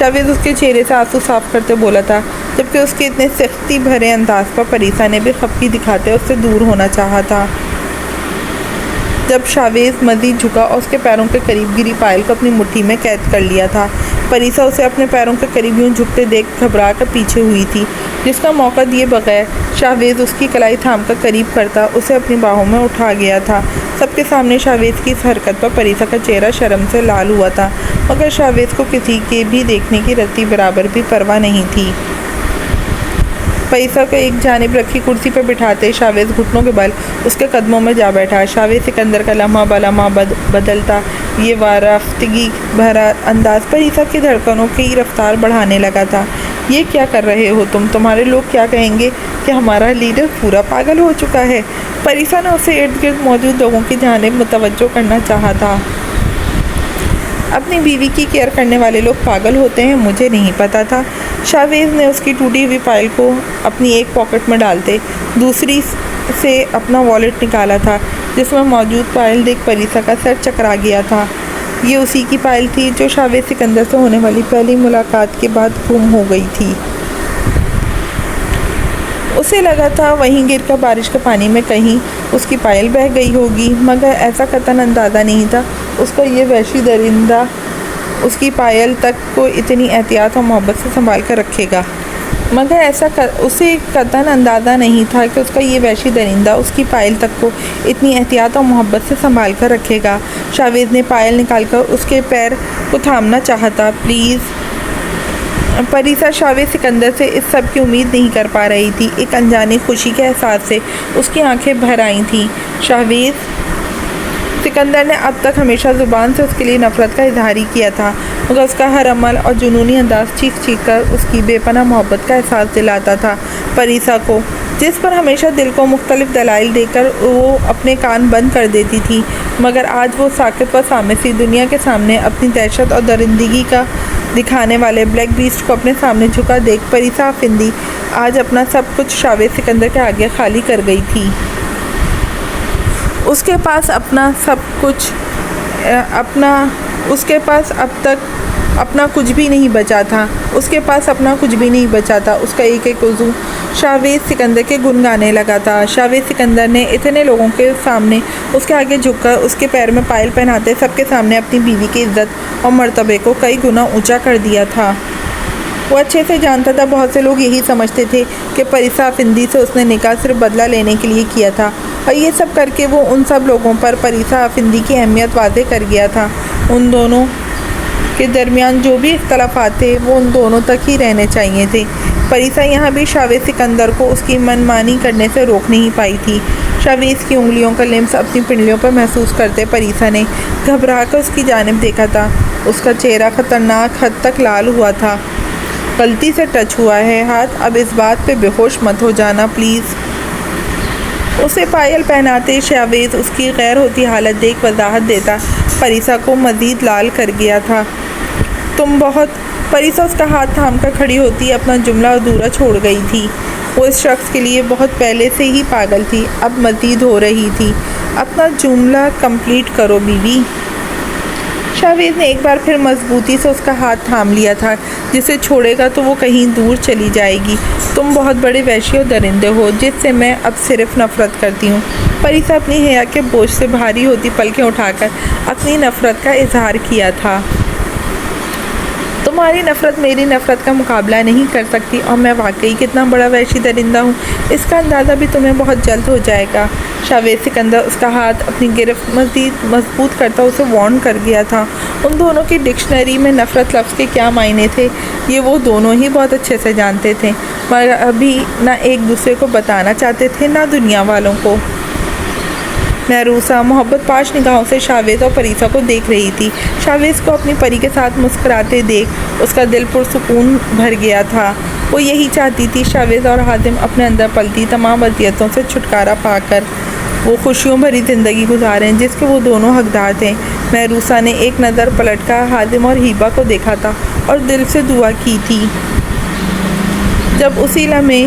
شاویز اس کے چہرے سے آنسو صاف کرتے بولا تھا، جبکہ اس کے اتنے سختی بھرے انداز پر پریسا نے بھی خفگی دکھاتے اس سے دور ہونا چاہا تھا۔ جب شاویز مزید جھکا اور اس کے پیروں کے قریب گری پائل کو اپنی مٹھی میں قید کر لیا تھا، پریسا اسے اپنے پیروں کے قریب یوں جھکتے دیکھ گھبرا کر پیچھے ہوئی تھی، جس کا موقع دیے بغیر شاویز اس کی کلائی تھام کر قریب کرتا اسے اپنی باہوں میں اٹھا گیا تھا۔ سب کے سامنے شاویز کی اس حرکت پر پریسا کا چہرہ شرم سے لال ہوا تھا، مگر شاویز کو کسی کے بھی دیکھنے کی رتی برابر بھی پرواہ نہیں تھی۔ پریسا کو ایک جانب رکھی کرسی پر بٹھاتے شاویز گھٹنوں کے بل اس کے قدموں میں جا بیٹھا۔ شاویز سکندر کا لمحہ بلمحہ بدلتا یہ وارفتگی بھرا انداز پریسا کی دھڑکنوں کی رفتار بڑھانے لگا تھا۔ یہ کیا کر رہے ہو تمہارے لوگ کیا کہیں گے کہ ہمارا لیڈر پورا پاگل ہو چکا ہے؟ پریسا نے اسے ارد گرد موجود لوگوں کی جانب متوجہ کرنا چاہا تھا۔ اپنی بیوی کی کیئر کرنے والے لوگ پاگل ہوتے ہیں؟ مجھے نہیں پتا تھا۔ شاویز نے اس کی ٹوٹی ہوئی فائل کو اپنی ایک پاکٹ میں ڈالتے دوسری سے اپنا والیٹ نکالا تھا، جس میں موجود فائل دیکھ پریسا کا سر چکرا گیا تھا۔ یہ اسی کی فائل تھی جو شاویز سکندر سے ہونے والی پہلی ملاقات کے بعد گم ہو گئی تھی۔ اسے لگا تھا وہیں گر کر بارش کے پانی میں کہیں اس کی فائل بہہ گئی ہوگی، مگر ایسا قطعاً اندازہ نہیں تھا اس کا یہ وحشی درندہ اس کی فائل تک کو اتنی احتیاط اور محبت سے سنبھال کر رکھے گا۔ اسے قطعاً اندازہ نہیں تھا کہ اس کا یہ وحشی درندہ اس کی فائل تک کو اتنی احتیاط اور محبت سے سنبھال کر رکھے گا۔ شاویز نے فائل نکال کر اس کے پیر کو تھامنا چاہا تھا۔ پلیز۔ پریسا شاویز سکندر سے اس سب کی امید نہیں کر پا رہی تھی۔ ایک انجانی خوشی کے احساس سے اس کی آنکھیں بھر آئی تھیں۔ شاویز سکندر نے اب تک ہمیشہ زبان سے اس کے لیے نفرت کا اظہار ہی کیا تھا، مگر اس کا ہر عمل اور جنونی انداز چیخ چیخ کر اس کی بے پناہ محبت کا احساس دلاتا تھا۔ پریسا کو، جس پر ہمیشہ دل کو مختلف دلائل دے کر وہ اپنے کان بند کر دیتی تھی، مگر آج وہ ساکت و سامسی دنیا کے سامنے اپنی دہشت اور درندگی کا دکھانے والے بلیک بیسٹ کو اپنے سامنے جھکا دیکھ پریسا افندی آج اپنا سب کچھ شاویز سکندر کے آگے خالی کر گئی تھی۔ اس کے پاس اپنا سب کچھ اس کے پاس اب تک اپنا کچھ بھی نہیں بچا تھا۔ اس کے پاس اپنا کچھ بھی نہیں بچا تھا۔ اس کا ایک ایک عضو شاویز سکندر کے گنگانے لگا تھا۔ شاویز سکندر نے اتنے لوگوں کے سامنے اس کے آگے جھک کر اس کے پیر میں پائل پہناتے سب کے سامنے اپنی بیوی کی عزت اور مرتبے کو کئی گنا اونچا کر دیا تھا۔ وہ اچھے سے جانتا تھا بہت سے لوگ یہی سمجھتے تھے کہ پریسا افندی سے اس نے نکاح صرف بدلہ لینے کے لیے کیا تھا، اور یہ سب کر کے وہ ان سب لوگوں پر پریسا افندی کی اہمیت واضح کر گیا تھا۔ ان دونوں کے درمیان جو بھی اختلافات تھے وہ ان دونوں تک ہی رہنے چاہیے تھے۔ پریسا یہاں بھی شاویز سکندر کو اس کی من مانی کرنے سے روک نہیں پائی تھی۔ شاویز کی انگلیوں کا لمس اپنی پنڈلیوں پر محسوس کرتے پریسا نے گھبرا کر اس کی جانب دیکھا تھا۔ اس کا چہرہ خطرناک حد تک لال ہوا تھا۔ غلطی سے ٹچ ہوا ہے ہاتھ، اب اس بات پہ بے ہوش مت ہو جانا پلیز۔ اسے پائل پہناتے شاویز اس کی غیر ہوتی حالت دیکھ وضاحت دیتا پریسا کو مزید لال کر گیا تھا۔ پریسا اس کا ہاتھ تھام کر کھڑی ہوتی اپنا جملہ ادھورا چھوڑ گئی تھی۔ وہ اس شخص کے لیے بہت پہلے سے ہی پاگل تھی، اب مزید ہو رہی تھی۔ اپنا جملہ کمپلیٹ کرو بیوی۔ شاویز نے ایک بار پھر مضبوطی سے اس کا ہاتھ تھام لیا تھا، جسے چھوڑے گا تو وہ کہیں دور چلی جائے گی۔ تم بہت بڑے وحشی اور درندے ہو جس سے میں اب صرف نفرت کرتی ہوں۔ پریسا اپنی حیا کے بوجھ سے بھاری ہوتی پلکیں اٹھا کر اپنی نفرت کا اظہار کیا تھا۔ تمہاری نفرت میری نفرت کا مقابلہ نہیں کر سکتی، اور میں واقعی کتنا بڑا وحشی درندہ ہوں اس کا اندازہ بھی تمہیں بہت جلد ہو جائے گا۔ شاویز سکندر اس کا ہاتھ اپنی گرفت مزید مضبوط کرتا اسے وارن کر گیا تھا۔ ان دونوں کی ڈکشنری میں نفرت لفظ کے کیا معنی تھے یہ وہ دونوں ہی بہت اچھے سے جانتے تھے، مگر ابھی نہ ایک دوسرے کو بتانا چاہتے تھے نہ دنیا والوں کو۔ محروسہ محبت پاش نگاہوں سے شاویز اور پریسا کو دیکھ رہی تھی۔ شاویز کو اپنی پری کے ساتھ مسکراتے دیکھ اس کا دل پرسکون بھر گیا تھا۔ وہ یہی چاہتی تھی شاویز اور حازم اپنے اندر پلتی تمام اذیتوں سے چھٹکارا پا کر وہ خوشیوں بھری زندگی گزاریں جس کے وہ دونوں حقدار تھے۔ محروسہ نے ایک نظر پلٹ کر حازم اور ہیبا کو دیکھا تھا اور دل سے دعا کی تھی۔ جب اسی لمحے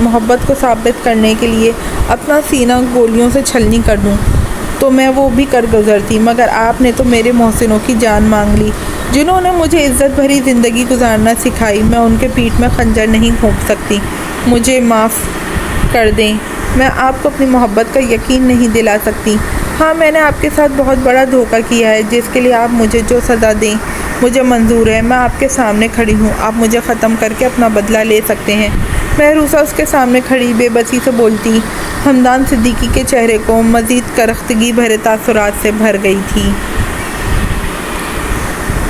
محبت کو ثابت کرنے کے لیے اپنا سینہ گولیوں سے چھلنی کر دوں تو میں وہ بھی کر گزرتی، مگر آپ نے تو میرے محسنوں کی جان مانگ لی، جنہوں نے مجھے عزت بھری زندگی گزارنا سکھائی۔ میں ان کے پیٹھ میں خنجر نہیں گھونپ سکتی، مجھے معاف کر دیں، میں آپ کو اپنی محبت کا یقین نہیں دلا سکتی۔ ہاں، میں نے آپ کے ساتھ بہت بڑا دھوکہ کیا ہے، جس کے لیے آپ مجھے جو سزا دیں مجھے منظور ہے۔ میں آپ کے سامنے کھڑی ہوں، آپ مجھے ختم کر کے اپنا بدلہ لے سکتے ہیں۔ محروسہ اس کے سامنے کھڑی بے بسی سے بولتی ہمدان صدیقی کے چہرے کو مزید کرختگی بھرے تاثرات سے بھر گئی تھی۔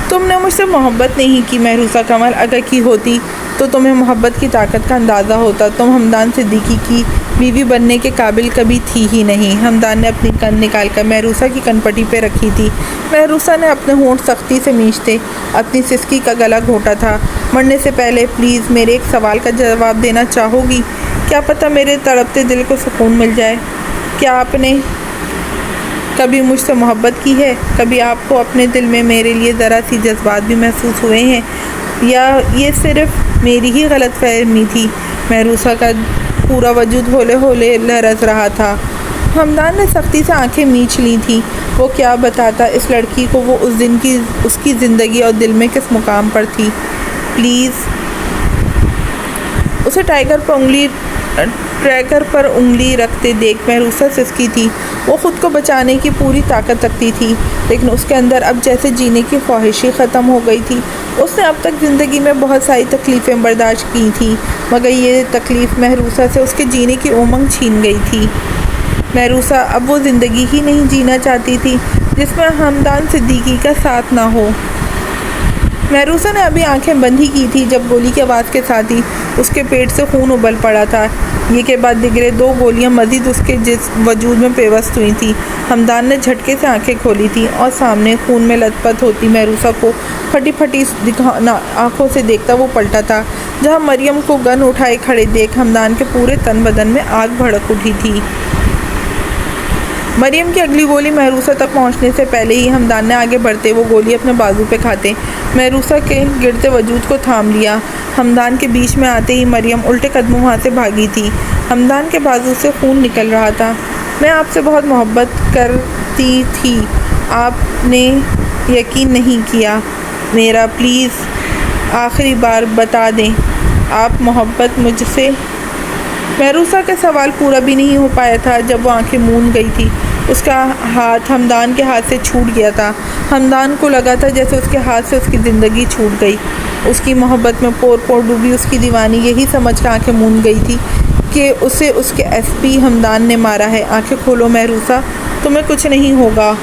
تم نے مجھ سے محبت نہیں کی محروسہ قمر، اگر کی ہوتی تو تمہیں محبت کی طاقت کا اندازہ ہوتا۔ تم ہمدان صدیقی کی بیوی بننے کے قابل کبھی تھی ہی نہیں۔ ہمدان نے اپنی کن نکال کر محروسہ کی کنپٹی پہ رکھی تھی۔ محروسہ نے اپنے ہونٹ سختی سے مینچتے اپنی سسکی کا گلا گھونٹا تھا۔ مرنے سے پہلے پلیز میرے ایک سوال کا جواب دینا چاہو گی؟ کیا پتہ میرے تڑپتے دل کو سکون مل جائے۔ کیا آپ نے کبھی مجھ سے محبت کی ہے؟ کبھی آپ کو اپنے دل میں میرے لیے ذرا سی جذبات بھی محسوس ہوئے ہیں، یا یہ صرف میری ہی غلط فہمی تھی؟ محروسہ کا پورا وجود ہولے ہولے لرز رہا تھا۔ ہمدان نے سختی سے آنکھیں میچ لی تھیں۔ وہ کیا بتاتا اس لڑکی کو وہ اس دن کی اس کی زندگی اور دل میں کس مقام پر تھی۔ پلیز۔ اسے ٹریگر پر انگلی رکھتے دیکھ محروسہ سسکی تھی۔ وہ خود کو بچانے کی پوری طاقت رکھتی تھی، لیکن اس کے اندر اب جیسے جینے کی خواہش ہی ختم ہو گئی تھی۔ اس نے اب تک زندگی میں بہت ساری تکلیفیں برداشت کی تھیں، مگر یہ تکلیف محروسہ سے اس کے جینے کی امنگ چھین گئی تھی۔ محروسہ اب وہ زندگی ہی نہیں جینا چاہتی تھی جس میں ہمدان صدیقی کا ساتھ نہ ہو۔ محروسہ نے ابھی آنکھیں بند ہی کی تھی جب گولی کی آواز کے ساتھ ہی اس کے پیٹ سے خون ابل پڑا تھا۔ یہ کے بعد دیگرے 2 گولیاں مزید اس کے وجود میں پیوست ہوئی تھیں۔ ہمدان نے جھٹکے سے آنکھیں کھولی تھیں اور سامنے خون میں لت پت ہوتی محروسہ کو پھٹی پھٹی آنکھوں سے دیکھتا وہ پلٹا تھا، جہاں مریم کو گن اٹھائے کھڑے دیکھ ہمدان کے پورے تن بدن میں آگ بھڑک اٹھی تھی۔ مریم کی اگلی گولی محروسہ تک پہنچنے سے پہلے ہی ہمدان نے آگے بڑھتے وہ گولی اپنے بازو پہ کھاتے محروسہ کے گرتے وجود کو تھام لیا۔ ہمدان کے بیچ میں آتے ہی مریم الٹے قدموں وہاں سے بھاگی تھی۔ ہمدان کے بازو سے خون نکل رہا تھا۔ میں آپ سے بہت محبت کرتی تھی، آپ نے یقین نہیں کیا میرا، پلیز آخری بار بتا دیں آپ محبت مجھ سے۔ محروسہ کا سوال پورا بھی نہیں ہو پایا تھا جب وہ آنکھیں موند گئی تھی۔ اس کا ہاتھ ہمدان کے ہاتھ سے چھوٹ گیا تھا۔ ہمدان کو لگا تھا جیسے اس کے ہاتھ سے اس کی زندگی چھوٹ گئی۔ اس کی محبت میں پور پور ڈوبی اس کی دیوانی یہی سمجھ کر آنکھیں موند گئی تھی کہ اسے اس کے ایس پی ہمدان نے مارا ہے۔ آنکھیں کھولو محروسہ، تمہیں کچھ نہیں ہوگا۔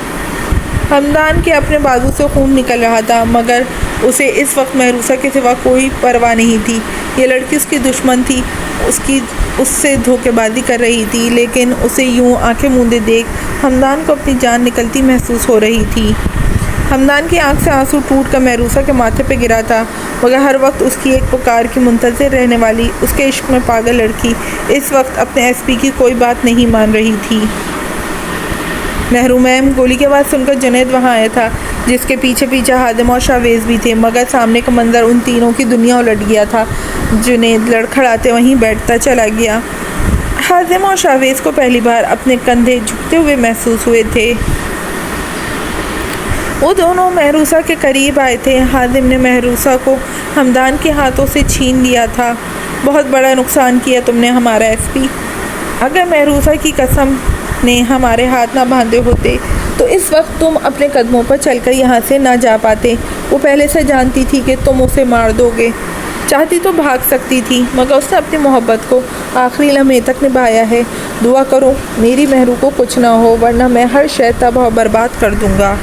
ہمدان کے اپنے بازو سے خون نکل رہا تھا، مگر اسے اس وقت محروسہ کے سوا کوئی پرواہ نہیں تھی۔ یہ لڑکی اس کی دشمن تھی، اس سے دھوکے بازی کر رہی تھی، لیکن اسے یوں آنکھیں موندے دیکھ ہمدان کو اپنی جان نکلتی محسوس ہو رہی تھی۔ ہمدان کی آنکھ سے آنسو ٹوٹ کر محروسہ کے ماتھے پہ گرا تھا، مگر ہر وقت اس کی ایک پکار کی منتظر رہنے والی اس کے عشق میں پاگل لڑکی اس وقت اپنے ایس پی کی کوئی بات نہیں مان رہی تھی۔ محرومیم گولی کے بعد سن کر جنید وہاں آیا تھا، جس کے پیچھے پیچھے ہادم اور شاویز بھی تھے، مگر سامنے کا منظر ان تینوں کی دنیا الٹ گیا تھا۔ جنید لڑکھڑاتے وہیں بیٹھتا چلا گیا۔ ہادم اور شاویز کو پہلی بار اپنے کندھے جھکتے ہوئے محسوس ہوئے تھے۔ وہ دونوں محروسہ کے قریب آئے تھے۔ ہادم نے محروسہ کو ہمدان کے ہاتھوں سے چھین لیا تھا۔ بہت بڑا نقصان کیا تم نے ہمارا ایس پی۔ اگر محروسہ کی قسم نے ہمارے ہاتھ نہ باندھے ہوتے تو اس وقت تم اپنے قدموں پر چل کر یہاں سے نہ جا پاتے۔ وہ پہلے سے جانتی تھی کہ تم اسے مار دو گے، چاہتی تو بھاگ سکتی تھی، مگر اس نے اپنی محبت کو آخری لمحے تک نبھایا ہے۔ دعا کرو میری مہرو کو کچھ نہ ہو، ورنہ میں ہر شے تباہ و برباد کر دوں گا۔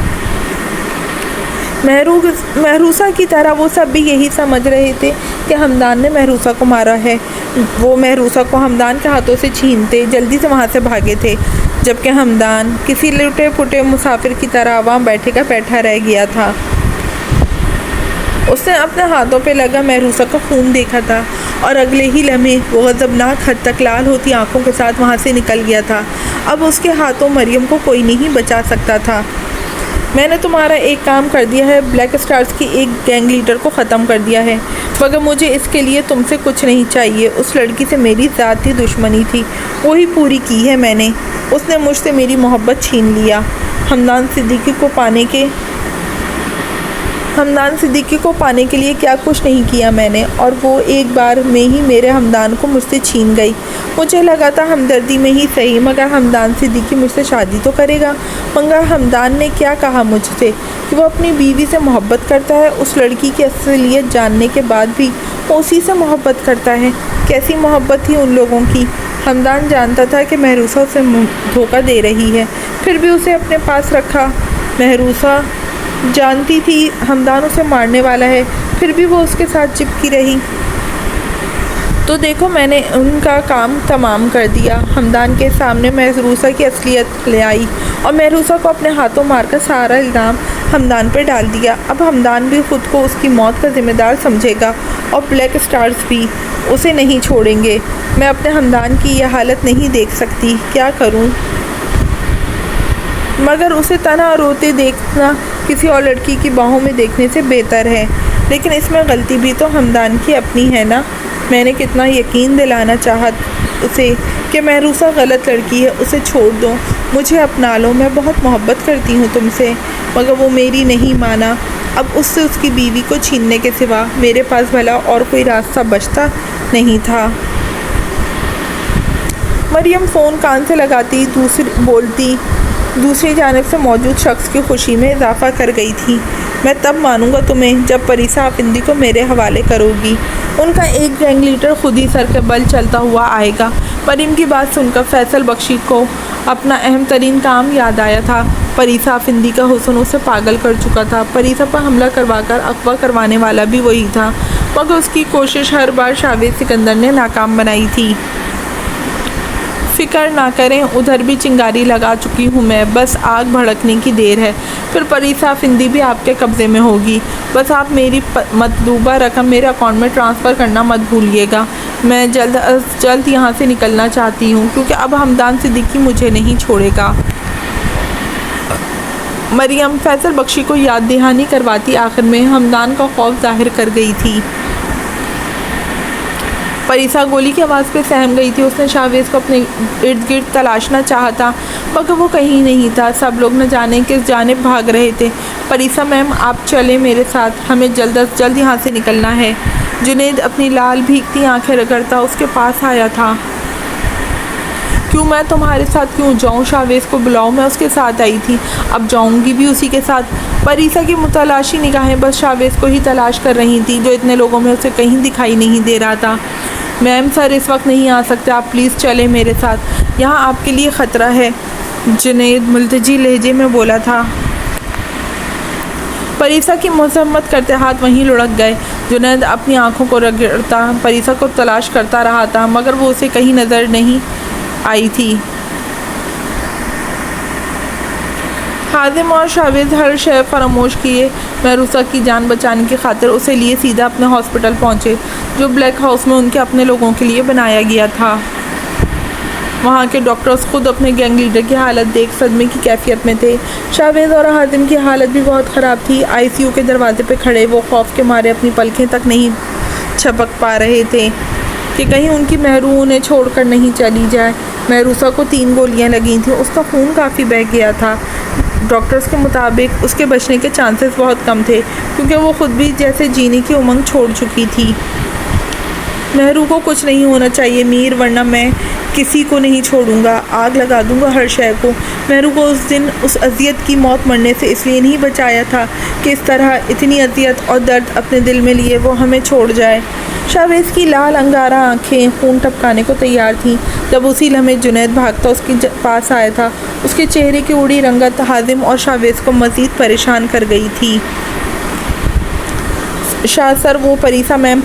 محروسہ کی طرح وہ سب بھی یہی سمجھ رہے تھے کہ ہمدان نے محروسہ کو مارا ہے۔ وہ محروسہ کو ہمدان کے ہاتھوں سے چھینتے جلدی سے وہاں سے بھاگے تھے، جبکہ ہمدان کسی لٹے پٹے مسافر کی طرح وہاں بیٹھے کا بیٹھا رہ گیا تھا۔ اس نے اپنے ہاتھوں پہ لگا محروسہ کا خون دیکھا تھا اور اگلے ہی لمحے وہ غضبناک حد تک لال ہوتی آنکھوں کے ساتھ وہاں سے نکل گیا تھا۔ اب اس کے ہاتھوں مریم کو کوئی نہیں بچا سکتا تھا۔ میں نے تمہارا ایک کام کر دیا ہے، بلیک اسٹارز کی ایک گینگ لیڈر کو ختم کر دیا ہے، مگر مجھے اس کے لیے تم سے کچھ نہیں چاہیے۔ اس لڑکی سے میری ذاتی دشمنی تھی، وہی پوری کی ہے میں نے۔ اس نے مجھ سے میری محبت چھین لیا۔ حمدان صدیقی کو پانے کے لیے کیا کچھ نہیں کیا میں نے، اور وہ ایک بار میں ہی میرے حمدان کو مجھ سے چھین گئی۔ مجھے لگا تھا ہمدردی میں ہی صحیح، مگر حمدان صدیقی مجھ سے شادی تو کرے گا۔ مگر حمدان نے کیا کہا مجھ سے کہ وہ اپنی بیوی سے محبت کرتا ہے۔ اس لڑکی کی اصلیت جاننے کے بعد بھی وہ اسی سے محبت کرتا ہے۔ کیسی محبت تھی ان لوگوں کی۔ حمدان جانتا تھا کہ مہروسہ اسے دھوکہ دے رہی ہے، پھر بھی اسے اپنے پاس رکھا۔ مہروسہ جانتی تھی حمدان اسے مارنے والا ہے، پھر بھی وہ اس کے ساتھ چپکی رہی۔ تو دیکھو میں نے ان کا کام تمام کر دیا۔ حمدان کے سامنے مہروسہ کی اصلیت لے آئی اور مہروسہ کو اپنے ہاتھوں مار کر سارا الزام حمدان پہ ڈال دیا۔ اب حمدان بھی خود کو اس کی موت کا ذمہ دار سمجھے گا اور بلیک اسٹارز بھی اسے نہیں چھوڑیں گے۔ میں اپنے حمدان کی یہ حالت نہیں دیکھ سکتی، کیا کروں؟ مگر اسے تنہا روتے دیکھنا کسی اور لڑکی کی باہوں میں دیکھنے سے بہتر ہے۔ لیکن اس میں غلطی بھی تو حمدان کی اپنی ہے نا۔ میں نے کتنا یقین دلانا چاہا اسے کہ مہروسہ غلط لڑکی ہے، اسے چھوڑ دو، مجھے اپنا لو، میں بہت محبت کرتی ہوں تم سے۔ مگر وہ میری نہیں مانا۔ اب اس سے اس کی بیوی کو چھیننے کے سوا میرے پاس بھلا اور کوئی راستہ بچتا نہیں تھا۔ مریم فون کان سے لگاتی بولتی دوسری جانب سے موجود شخص کی خوشی میں اضافہ کر گئی تھی۔ میں تب مانوں گا تمہیں جب پریسا آفندی کو میرے حوالے کرو گی۔ ان کا ایک گینگ لیڈر خود ہی سر کے بل چلتا ہوا آئے گا۔ مریم کی بات سن کر فیصل بخشی کو اپنا اہم ترین کام یاد آیا تھا۔ پریسا آفندی کا حسن اسے پاگل کر چکا تھا۔ پریسا پر حملہ کروا کر اغوا کروانے والا بھی وہی تھا، مگر اس کی کوشش ہر بار شاویز سکندر نے ناکام بنائی تھی۔ فکر نہ کریں، ادھر بھی چنگاری لگا چکی ہوں میں، بس آگ بھڑکنے کی دیر ہے، پھر پریسا آفندی بھی آپ کے قبضے میں ہوگی۔ بس آپ میری مطلوبہ رقم میرے اکاؤنٹ میں ٹرانسفر کرنا مت بھولیے گا۔ میں جلد از جلد یہاں سے نکلنا چاہتی ہوں، کیونکہ اب حمدان صدیقی مجھے نہیں چھوڑے گا۔ مریم فیصل بخشی کو یاد دہانی کرواتی آخر میں حمدان کا خوف ظاہر کر گئی تھی۔ پریسا گولی کی آواز پہ سہم گئی تھی۔ اس نے شاویز کو اپنے ارد گرد تلاشنا چاہا تھا، مگر وہ کہیں نہیں تھا۔ سب لوگ نہ جانے کس جانب بھاگ رہے تھے۔ پریسا میم آپ چلیں میرے ساتھ، ہمیں جلد از جلد یہاں سے نکلنا ہے۔ جنید اپنی لال بھیگتی آنکھیں رگڑتا اس کے پاس آیا تھا۔ کیوں میں تمہارے ساتھ کیوں جاؤں؟ شاویز کو بلاؤ، میں اس کے ساتھ آئی تھی، اب جاؤں گی بھی اسی کے ساتھ۔ پریسا کی متلاشی نگاہیں بس شاویز کو ہی تلاش کر رہی تھیں، جو اتنے لوگوں میں اسے کہیں دکھائی نہیں دے رہا تھا۔ میم سر اس وقت نہیں آ سکتے، آپ پلیز چلیں میرے ساتھ، یہاں آپ کے لیے خطرہ ہے، جنید ملتجی لہجے میں بولا تھا۔ پریسا کی مذمت کرتے ہاتھ وہیں لڑک گئے۔ جنید اپنی آنکھوں کو رگڑتا پریسا کو تلاش کرتا رہا تھا، مگر وہ اسے کہیں نظر نہیں آئی تھی۔ حازم اور شاویز ہر شے فراموش کیے مہروسہ کی جان بچانے کی خاطر اسے لیے سیدھا اپنے ہاسپٹل پہنچے، جو بلیک ہاؤس میں ان کے اپنے لوگوں کے لیے بنایا گیا تھا۔ وہاں کے ڈاکٹرز خود اپنے گینگ لیڈر کی حالت دیکھ صدمے کی کیفیت میں تھے۔ شاویز اور حازم کی حالت بھی بہت خراب تھی۔ آئی سی یو کے دروازے پہ کھڑے وہ خوف کے مارے اپنی پلکیں تک نہیں چھپک پا رہے تھے کہ کہیں ان کی مہرو انہیں چھوڑ کر نہیں چلی جائے۔ مہروسہ کو 3 گولیاں لگی تھیں، اس کا خون کافی بہہ گیا تھا۔ ڈاکٹرز کے مطابق اس کے بچنے کے چانسز بہت کم تھے، کیونکہ وہ خود بھی جیسے جینے کی امنگ چھوڑ چکی تھی۔ مہرو کو کچھ نہیں ہونا چاہیے میر، ورنہ میں کسی کو نہیں چھوڑوں گا، آگ لگا دوں گا ہر شے کو۔ مہرو کو اس دن اس اذیت کی موت مرنے سے اس لیے نہیں بچایا تھا کہ اس طرح اتنی اذیت اور درد اپنے دل میں لیے وہ ہمیں چھوڑ جائے۔ شاویز کی لال انگارہ آنکھیں خون ٹپکانے کو تیار تھیں جب اسی لمحے جنید بھاگتا اس کے پاس آیا تھا۔ اس کے چہرے کی اڑی رنگت حازم اور شاویز کو مزید پریشان کر گئی تھی۔ شاہ سر وہ پریسا میم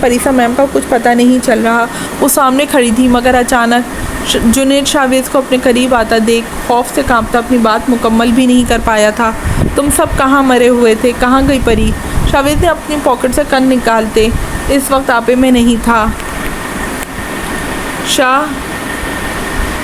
کا کچھ پتہ نہیں چل رہا، وہ سامنے کھڑی تھی، مگر اچانک جنید شاویز کو اپنے قریب آتا دیکھ خوف سے کانپتا اپنی بات مکمل بھی نہیں کر پایا تھا۔ تم سب کہاں مرے ہوئے تھے؟ کہاں گئی پری؟ شاویز نے اپنی پاکٹ سے کن نکالتے اس وقت آپے میں نہیں تھا۔ شاہ